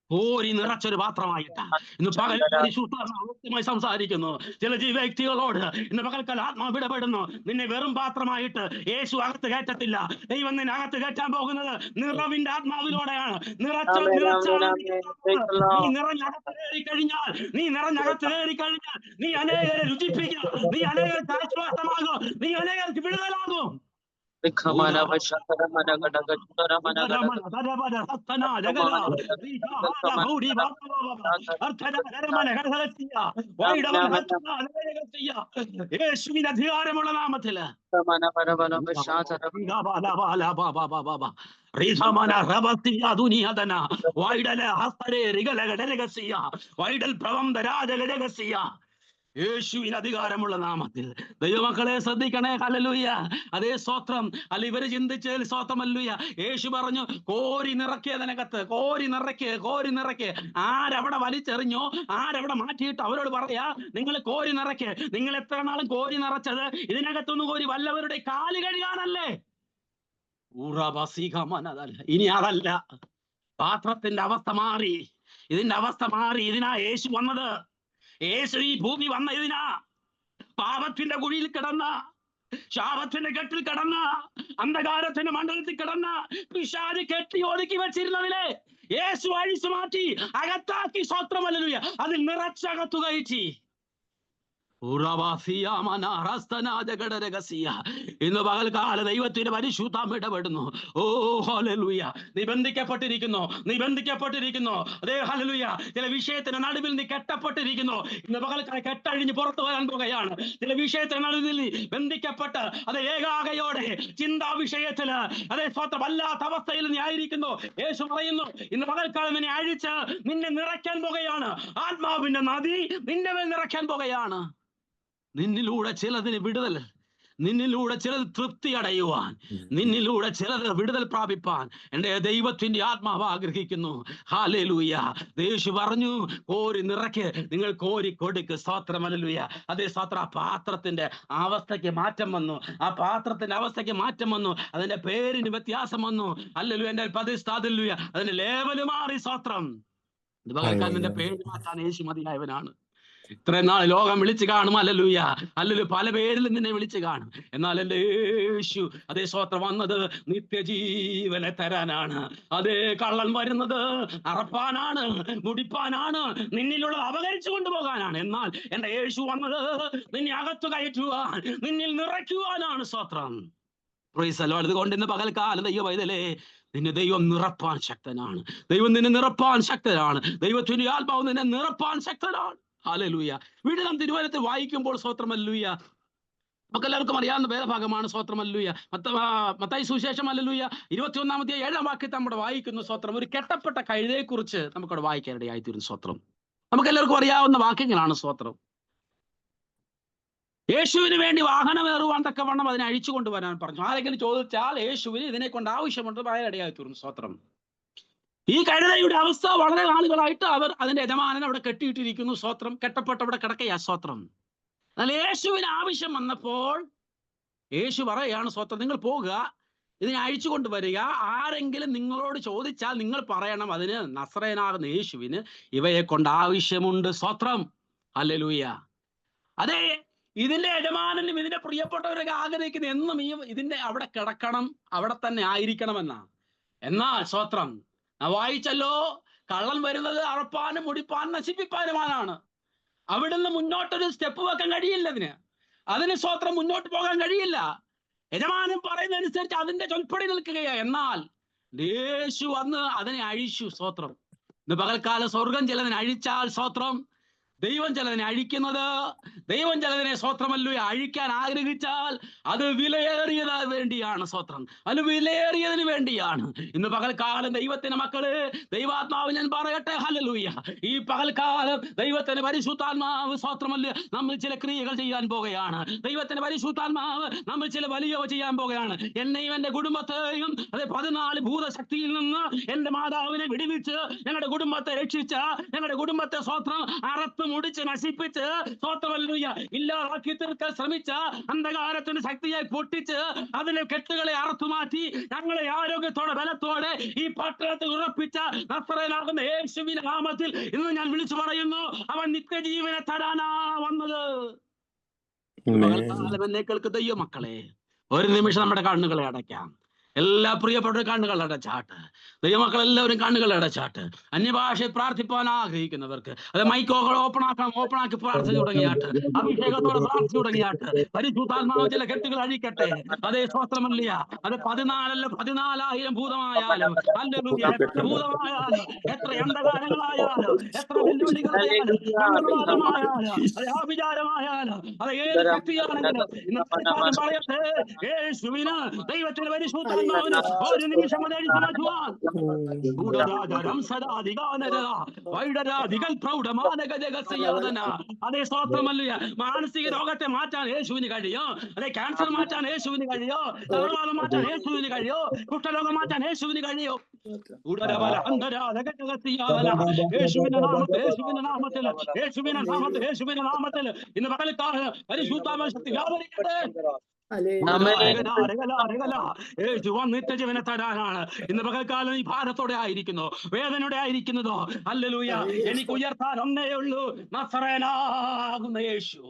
കോരി നിറച്ചൊരു പാത്രമായിട്ടാ ഇന്ന് പകൽ പരിശുദ്ധമായി സംസാരിക്കുന്നു. ചില വ്യക്തികളോട് ഇന്ന് പകൽക്കാലം ആത്മാവ് ഇടപെടുന്നു. നിന്നെ വെറും പാത്രമായിട്ട് യേശു അകത്ത് കയറ്റത്തില്ല. ദൈവം നിന്നെ അകത്ത് കയറ്റാൻ പോകുന്നത് നിറവിന്റെ ആത്മാവിലൂടെയാണ്. നീ നിറഞ്ഞകത്ത് കയറി കഴിഞ്ഞാൽ നീ അനേകരെ രുചിപ്പിക്കും, നീ അനേകർക്ക് ആശ്വാസമാകും, നീ അനേകർക്ക് വിടുതലാകും. യേശുവിന്റെ അധികാരമുള്ള നാമത്തില് വൈഡൽ പ്രവം യേശുവിന് അധികാരമുള്ള നാമത്തിൽ ദൈവമക്കളെ ശ്രദ്ധിക്കണേ. ഹല്ലേലൂയ. അതേ സ്തോത്രം. അല്ല, ഇവര് ചിന്തിച്ചതിൽ സ്തോത്രം. ഹല്ലേലൂയ. യേശു പറഞ്ഞു, കോരി നിറയ്ക്കിയതിനകത്ത്, കോരി നിറയ്ക്ക്. ആരവിടെ വലിച്ചെറിഞ്ഞോ, ആരവിടെ മാറ്റിയിട്ട് അവരോട് പറയാ, നിങ്ങൾ കോരി നിറയ്ക്ക്. നിങ്ങൾ എത്ര നാളും കോരി നിറച്ചത് ഇതിനകത്തൊന്ന് കോരി വല്ലവരുടെ കാല് കഴുകാനല്ലേ? ഇനി അതല്ല. പാത്രത്തിന്റെ അവസ്ഥ മാറി, ഇതിന്റെ അവസ്ഥ മാറി. ഇതിനാ യേശു വന്നത്. യേശു ഈ ഭൂമി വന്ന ഇതിനാ. പാപത്തിന്റെ കുഴിയിൽ കിടന്ന, ശാപത്തിന്റെ കെട്ടിൽ കിടന്ന, അന്ധകാരത്തിന്റെ മണ്ഡലത്തിൽ കിടന്ന പിശാച് കെട്ടി ഒതുക്കി വെച്ചിരുന്നതിലെ യേശു അഴിച്ചു മാറ്റി, അകത്താക്കി. സ്തോത്രം. ഹല്ലേലൂയ. അതിൽ നിറച്ചകത്തു കയറ്റി. ഇന്ന് പകൽക്കാല ദൈവത്തിന്റെ പരിശുദ്ധാത്മ ഇടപെടുന്നു. ഓ ഹല്ലേലൂയ. നീ ബന്ധിക്കപ്പെട്ടിരിക്കുന്നു. അതേ ഹല്ലേലൂയ. ചില വിഷയത്തിന് നടുവിൽ നീ കെട്ടപ്പെട്ടിരിക്കുന്നു. ഇന്ന് പകൽക്കാല കെട്ടഴിഞ്ഞ് പുറത്തു വരാൻ പോകുകയാണ്. ചില വിഷയത്തിന് നടുവിൽ ബന്ധിക്കപ്പെട്ട്, അത് ഏകാഗയോടെ ചിന്താ വിഷയത്തില്, അതേ സ്വന്തം വല്ലാത്ത അവസ്ഥയിൽ നീ ആയിരിക്കുന്നു. യേശു പറയുന്നു, ഇന്ന് പകൽക്കാലം നിന്നെ അഴിച്ച് നിന്നെ നിറയ്ക്കാൻ പോകുകയാണ്. ആത്മാവിന്റെ നദി നിന്നെ മേൽ നിറയ്ക്കാൻ പോകുകയാണ്. നിന്നിലൂടെ ചിലതിന് വിടുതൽ, നിന്നിലൂടെ ചിലത് തൃപ്തി അടയുവാൻ, നിന്നിലൂടെ ചിലത് വിടുതൽ പ്രാപിപ്പാൻ എൻ്റെ ദൈവത്തിന്റെ ആത്മാവ് ആഗ്രഹിക്കുന്നു. ഹല്ലേലൂയ. യേശു പറഞ്ഞു, കോരി നിറയ്ക്ക്, നിങ്ങൾ കോരി കൊടുക്ക്. സ്തോത്രം. ഹല്ലേലൂയ. അതേ സ്തോത്രം. ആ പാത്രത്തിന്റെ അവസ്ഥയ്ക്ക് മാറ്റം വന്നു. അതിന്റെ പേരിന് വ്യത്യാസം വന്നു. ഹല്ലേലൂയ. എൻ്റെ ഹല്ലേലൂയ. അതിന്റെ ലേബല് മാറി. സ്തോത്രം. നിന്റെ പേര് മാറ്റാൻ യേശു മതിയായവനാണ്. ഇത്രയും നാൾ ലോകം വിളിച്ചു കാണും. ഹല്ലേലൂയ. ഹല്ലേലൂയ. പല പേരിൽ നിന്നെ വിളിച്ചു കാണും. എന്നാൽ എൻ്റെ യേശു, അതേ സ്തോത്രം, വന്നത് നിത്യജീവനെ തരാനാണ്. അതേ കള്ളൻ വരുന്നത് അറപ്പാനാണ്, മുടിപ്പാനാണ്, നിന്നിലുള്ളത് അപകരിച്ചു കൊണ്ടുപോകാനാണ്. എന്നാൽ എൻ്റെ യേശു വന്നത് നിന്നെ അകത്തു കയറ്റുവാൻ, നിന്നിൽ നിറയ്ക്കുവാനാണ്. സ്തോത്രം. Price the Lord. അതുകൊണ്ട് ഇന്ന് പകൽക്കാലം ദൈവ പൈതലേ, നിന്നെ ദൈവം നിറപ്പാൻ ശക്തനാണ്. ദൈവം നിന്നെ നിറപ്പാൻ ശക്തനാണ്. ദൈവത്തിന്റെ ആത്മാവ് നിന്നെ നിറപ്പാൻ ശക്തനാണ്. ഹല്ലേലൂയ. വീണ്ടും നാം തിരുവചനത്തിൽ വായിക്കുമ്പോൾ സ്തോത്രം. ഹല്ലേലൂയ. നമുക്ക് എല്ലാവർക്കും അറിയാവുന്ന വേദഭാഗമാണ്. സ്തോത്രം. ഹല്ലേലൂയ. മത്തായി സുവിശേഷം ഹല്ലേലൂയ 21-ാമത്തെ 7-ാം വാക്യത്തിൽ നമ്മുടെ വായിക്കുന്നു. സ്തോത്രം. ഒരു കെട്ടപ്പെട്ട കഴുതയെ കുറിച്ച് നമുക്കവിടെ വായിക്കാനിടയായിത്തീരുന്നു. സ്തോത്രം. നമുക്ക് എല്ലാവർക്കും അറിയാവുന്ന വാക്യങ്ങളാണ്. സ്തോത്രം. യേശുവിന് വേണ്ടി വാഹനമേറുവാൻ തക്കവണ്ണം അതിനെ അഴിച്ചു കൊണ്ടുവരാൻ പറഞ്ഞു. ആരെങ്കിലും ചോദിച്ചാൽ യേശുവിന് ഇതിനെ കൊണ്ട് ആവശ്യമുണ്ട് പറയാനിടയായിത്തീരുന്നു. സ്തോത്രം. ഈ കഴുതയുടെ അവസ്ഥ വളരെ നാളുകളായിട്ട് അവർ അതിന്റെ യജമാനൻ അവിടെ കെട്ടിയിട്ടിരിക്കുന്നു. സ്തോത്രം. കെട്ടപ്പെട്ടവിടെ കിടക്കയാ. സ്തോത്രം. എന്നാൽ യേശുവിന് ആവശ്യം വന്നപ്പോൾ യേശു പറയുകയാണ്, സ്തോത്രം, നിങ്ങൾ പോകുക, ഇതിനെ അഴിച്ചു കൊണ്ടുവരിക. ആരെങ്കിലും നിങ്ങളോട് ചോദിച്ചാൽ നിങ്ങൾ പറയണം, അതിന് നസറേയനാകുന്ന യേശുവിന് ഇവയെ കൊണ്ട് ആവശ്യമുണ്ട്. സ്തോത്രം. ഹല്ലേലൂയ. അതെ, ഇതിന്റെ യജമാനനും ഇതിന്റെ പ്രിയപ്പെട്ടവരൊക്കെ ആഗ്രഹിക്കുന്ന എന്നും ഇതിന്റെ അവിടെ കിടക്കണം, അവിടെ തന്നെ ആയിരിക്കണമെന്നാ. എന്നാൽ സ്തോത്രം, വായിച്ചല്ലോ, കള്ളൻ വരുന്നത് അറപ്പാനും മുടിപ്പാനും നശിപ്പിപ്പാനുമാണ്. അവിടുന്ന് മുന്നോട്ടൊരു സ്റ്റെപ്പ് വെക്കാൻ കഴിയില്ല. അതിന് സ്തോത്രം മുന്നോട്ട് പോകാൻ കഴിയില്ല. യജമാനൻ പറയുന്നതനുസരിച്ച് അതിന്റെ ചൊൽപ്പടി നിൽക്കുകയാണ്. എന്നാൽ യേശു വന്ന് അതിനെ അഴിച്ചു. സ്തോത്രം. ഇന്ന് പകൽക്കാലം സ്വർഗം ചിലതിനെ അഴിച്ചാൽ, സ്തോത്രം, ദൈവം ചിലതിനെ അഴിക്കുന്നത്, ദൈവം ചിലതിനെ സ്തോത്രമല്ലോ അഴിക്കാൻ ആഗ്രഹിച്ചാൽ അത് വിലയേറിയതിന് വേണ്ടിയാണ്. സ്തോത്രം. അത് വിലയേറിയതിന് വേണ്ടിയാണ്. ഇന്ന് പകൽക്കാലം ദൈവത്തിന്റെ മക്കള്, ദൈവാത്മാവ് ഞാൻ പറയട്ടെ, ഹല്ലേലൂയ, ഈ പകൽക്കാലം ദൈവത്തിന്റെ പരിശുദ്ധാത്മാവ്, സ്തോത്രമല്ല, നമ്മൾ ചില ക്രിയകൾ ചെയ്യാൻ പോകുകയാണ്. ദൈവത്തിന്റെ പരിശുദ്ധാത്മാവ് നമ്മൾ ചില വലിയവ ചെയ്യാൻ പോകുകയാണ്. എന്നെയും എന്റെ കുടുംബത്തെയും അതെ 14 ഭൂതശക്തിയിൽ നിന്ന് എന്റെ മാതാവിനെ വിടുവിച്ച് ഞങ്ങളുടെ കുടുംബത്തെ രക്ഷിച്ച, ഞങ്ങളുടെ കുടുംബത്തെ സ്തോത്രം അറത്ത് മുടിച്ച് നശിപ്പിച്ച്, സ്തോത്രമല്ലേലൂയ, ഇല്ലാതാക്കി തീർക്കാൻ ശ്രമിച്ച അന്ധകാരത്തിന്റെ ശക്തിയെ പൊട്ടിച്ച് അതിലെ കെട്ടുകളെ അറുത്തുമാറ്റി ഞങ്ങളെ ആരോഗ്യത്തോടെ ബലത്തോടെ ഈ പട്ടണത്തിൽ ഉറപ്പിച്ച നസറേയനാകുന്ന യേശുവിന്റെ നാമത്തിൽ ഇന്ന് ഞാൻ വിളിച്ചു പറയുന്നു, അവൻ നിത്യജീവനെ തരാനാ വന്നത്. എന്നെ കേൾക്കുന്ന ദൈവ മക്കളെ, ഒരു നിമിഷം നമ്മുടെ കണ്ണുകളെ അടയ്ക്കാം. എല്ലാ പ്രിയപ്പെട്ട കണ്ണുകൾ അടച്ചാട്ട്. ദൈവമക്കളെല്ലാവരും കണ്ണുകൾ അടച്ചാട്ട്. അന്യഭാഷയിൽ പ്രാർത്ഥിപ്പാൻ ആഗ്രഹിക്കുന്നവർക്ക് അത് മൈക്കോകൾ ഓപ്പണാക്കി പ്രാർത്ഥിച്ചു തുടങ്ങിയാട്ട്. അഭിഷേകത്തോടെ പ്രാർത്ഥിച്ചു തുടങ്ങിയാട്ട്. പരിശുദ്ധാത്മാവ് ചില കെട്ടുകൾ അഴിക്കട്ടെ. അതേ സ്തോത്രമല്ല, അത് 14 14,000 ഭൂതമായാലും, ഹല്ലേലൂയ, എത്ര ഭൂതമായാലും, എത്ര അന്ധകാരങ്ങളായാലും, എത്ര വെല്ലുവിളികളായാലും, അത് ആഭിചാരമായാലും, അത് ഏത് ശക്തിയാണെങ്കിലും ഇന്നത്തെ പറയട്ടെ, യേശുവിന്, ദൈവത്തിന്റെ പരിശുദ്ധ പരിശുദ്ധാത്മാവിന് ഒരു നിമിഷം അത് അടിച്ചു മാറ്റുവാൻ. അതേ സ്തോത്രമല്ല. മാനസിക രോഗത്തെ മാറ്റാൻ യേശുവിന് കഴിയോ? അതെ, ക്യാൻസർ മാറ്റാൻ യേശുവിന് കഴിയോ? തളർവാദം മാറ്റാൻ യേശുവിന് കഴിയോ? കുഷ്ഠരോഗം മാറ്റാൻ യേശുവിന് കഴിയോ? യേശുവിന്റെ നാമത്തിൽ, യേശുവിന്റെ നാമത്തിൽ, യേശുവിന്റെ നാമത്തിൽ, യേശുവിന്റെ നാമത്തിൽ ഇന്ന് പകൽക്കാലം പരിശുദ്ധാത്മാ ശക്തി വ്യാപരിക്കട്ടെ. നിത്യജീവനെ തരാനാണ്. ഇന്ന് പകൽക്കാലം ഈ ഭാരത്തോടെ ആയിരിക്കുന്നു, വേദനയോടെ ആയിരിക്കുന്നതോ, ഹല്ലേലൂയ, എനിക്ക് ഉയർത്താൻ ഒന്നേ ഉള്ളൂ, നസറേനാകുന്ന യേശു.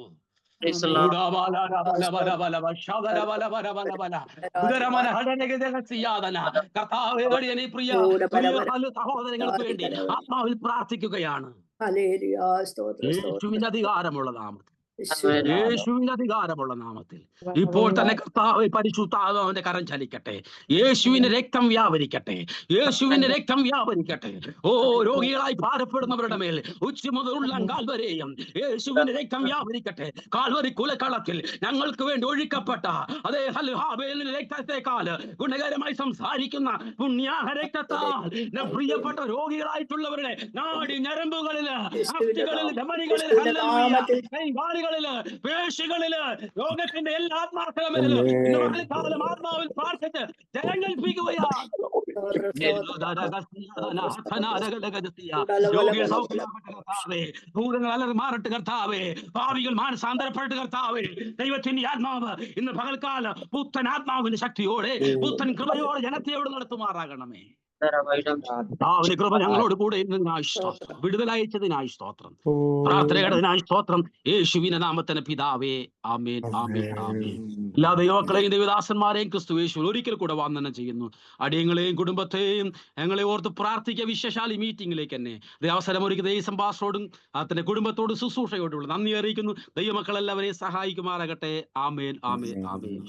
സഹോദരങ്ങൾക്ക് വേണ്ടി ആത്മാവിൽ പ്രാർത്ഥിക്കുകയാണ്. യേശുവിന്റെ അധികാരമുള്ള നാമത്തിൽ, യേശുവിന്റെ അധികാരമുള്ള നാമത്തിൽ ഇപ്പോൾ തന്നെ കർത്താവ് പരിശുദ്ധാത്മാവിന്റെ കരം ചലിക്കട്ടെ. യേശുവിന്റെ രക്തം വ്യാപരിക്കട്ടെ, യേശുവിന്റെ രക്തം വ്യാപരിക്കട്ടെ. ഓ, രോഗികളായി ഭാരപ്പെടുന്നവരുടെ മേൽ ഉച്ച മുതൽ ഉള്ളങ്കാൽ വരെയും യേശുവിന്റെ രക്തം വ്യാപരിക്കട്ടെ. കാൽവരി കുലക്കളത്തിൽ ഞങ്ങൾക്ക് വേണ്ടി ഒഴിക്കപ്പെട്ട അതേ ഹാബേലിന്റെ രക്തത്തെക്കാൾ ഗുണകരമായി സംസാരിക്കുന്ന പുണ്യാഹ രക്തത്താൽ പ്രിയപ്പെട്ട രോഗികളായിട്ടുള്ളവരുടെ നാടി ഞരമ്പുകളില്, അസ്ഥികളിൽ, ധമനികളിൽ, കൈകാലുകളില്, പേശികളില്, രോഗത്തിന്റെ എല്ലാ ആത്മാക്കളമേലും ആത്മാവിൽ പ്രാർത്ഥിച്ച് ജനങ്ങൾപ്പിക്കുകയാണ്. രോഗികൾ സൗഖ്യമാകട്ടെ കർത്താവേ, ഭൂതങ്ങൾ അലറി മാറട്ടെ കർത്താവേ, ഭാവികൾ മാനസാന്തരപ്പെട്ട് കർത്താവേ. ദൈവത്തിന്റെ ആത്മാവ് ഇന്ന് പകൽക്കാലം പുത്തൻ ആത്മാവിന്റെ ശക്തിയോടെ, പുത്തൻ കൃപയോടെ ജനത്തെയോട് നടത്തുമാറാകണമേ. കർത്താവിന്റെ കൃപ ഞങ്ങളോട് കൂടെ ഇരുന്നതിനായി സ്തോത്രം, വിടുതലയച്ചതിനായി സ്തോത്രം, പ്രാർത്ഥനയുടേതിനായി സ്തോത്രം. യേശുവിന്റെ നാമത്തിന് പിതാവേ, ആമേൻ, ആമേൻ, ആമേൻ. എല്ലാ ദൈവമക്കളെയും ദൈവദാസന്മാരെയും ക്രിസ്തു യേശുവിൽ ഒരിക്കൽ കൂടെ വന്ദനം ചെയ്യുന്നു. അടിയങ്ങളെയും കുടുംബത്തെയും ഞങ്ങളെ ഓർത്ത് പ്രാർത്ഥിക്കുക. വിശേഷാൽ ഈ മീറ്റിംഗിലേക്ക് തന്നെ അവസരമൊരുക്കി ദേവസ്വം പാസ്റ്ററോടും അതിന്റെ കുടുംബത്തോടും ശുശ്രൂഷയോടുള്ള നന്ദി അറിയിക്കുന്നു. ദൈവമക്കൾ എല്ലാവരെയും സഹായിക്കുമാറാകട്ടെ. ആമേൻ, ആമേൻ, ആമേൻ.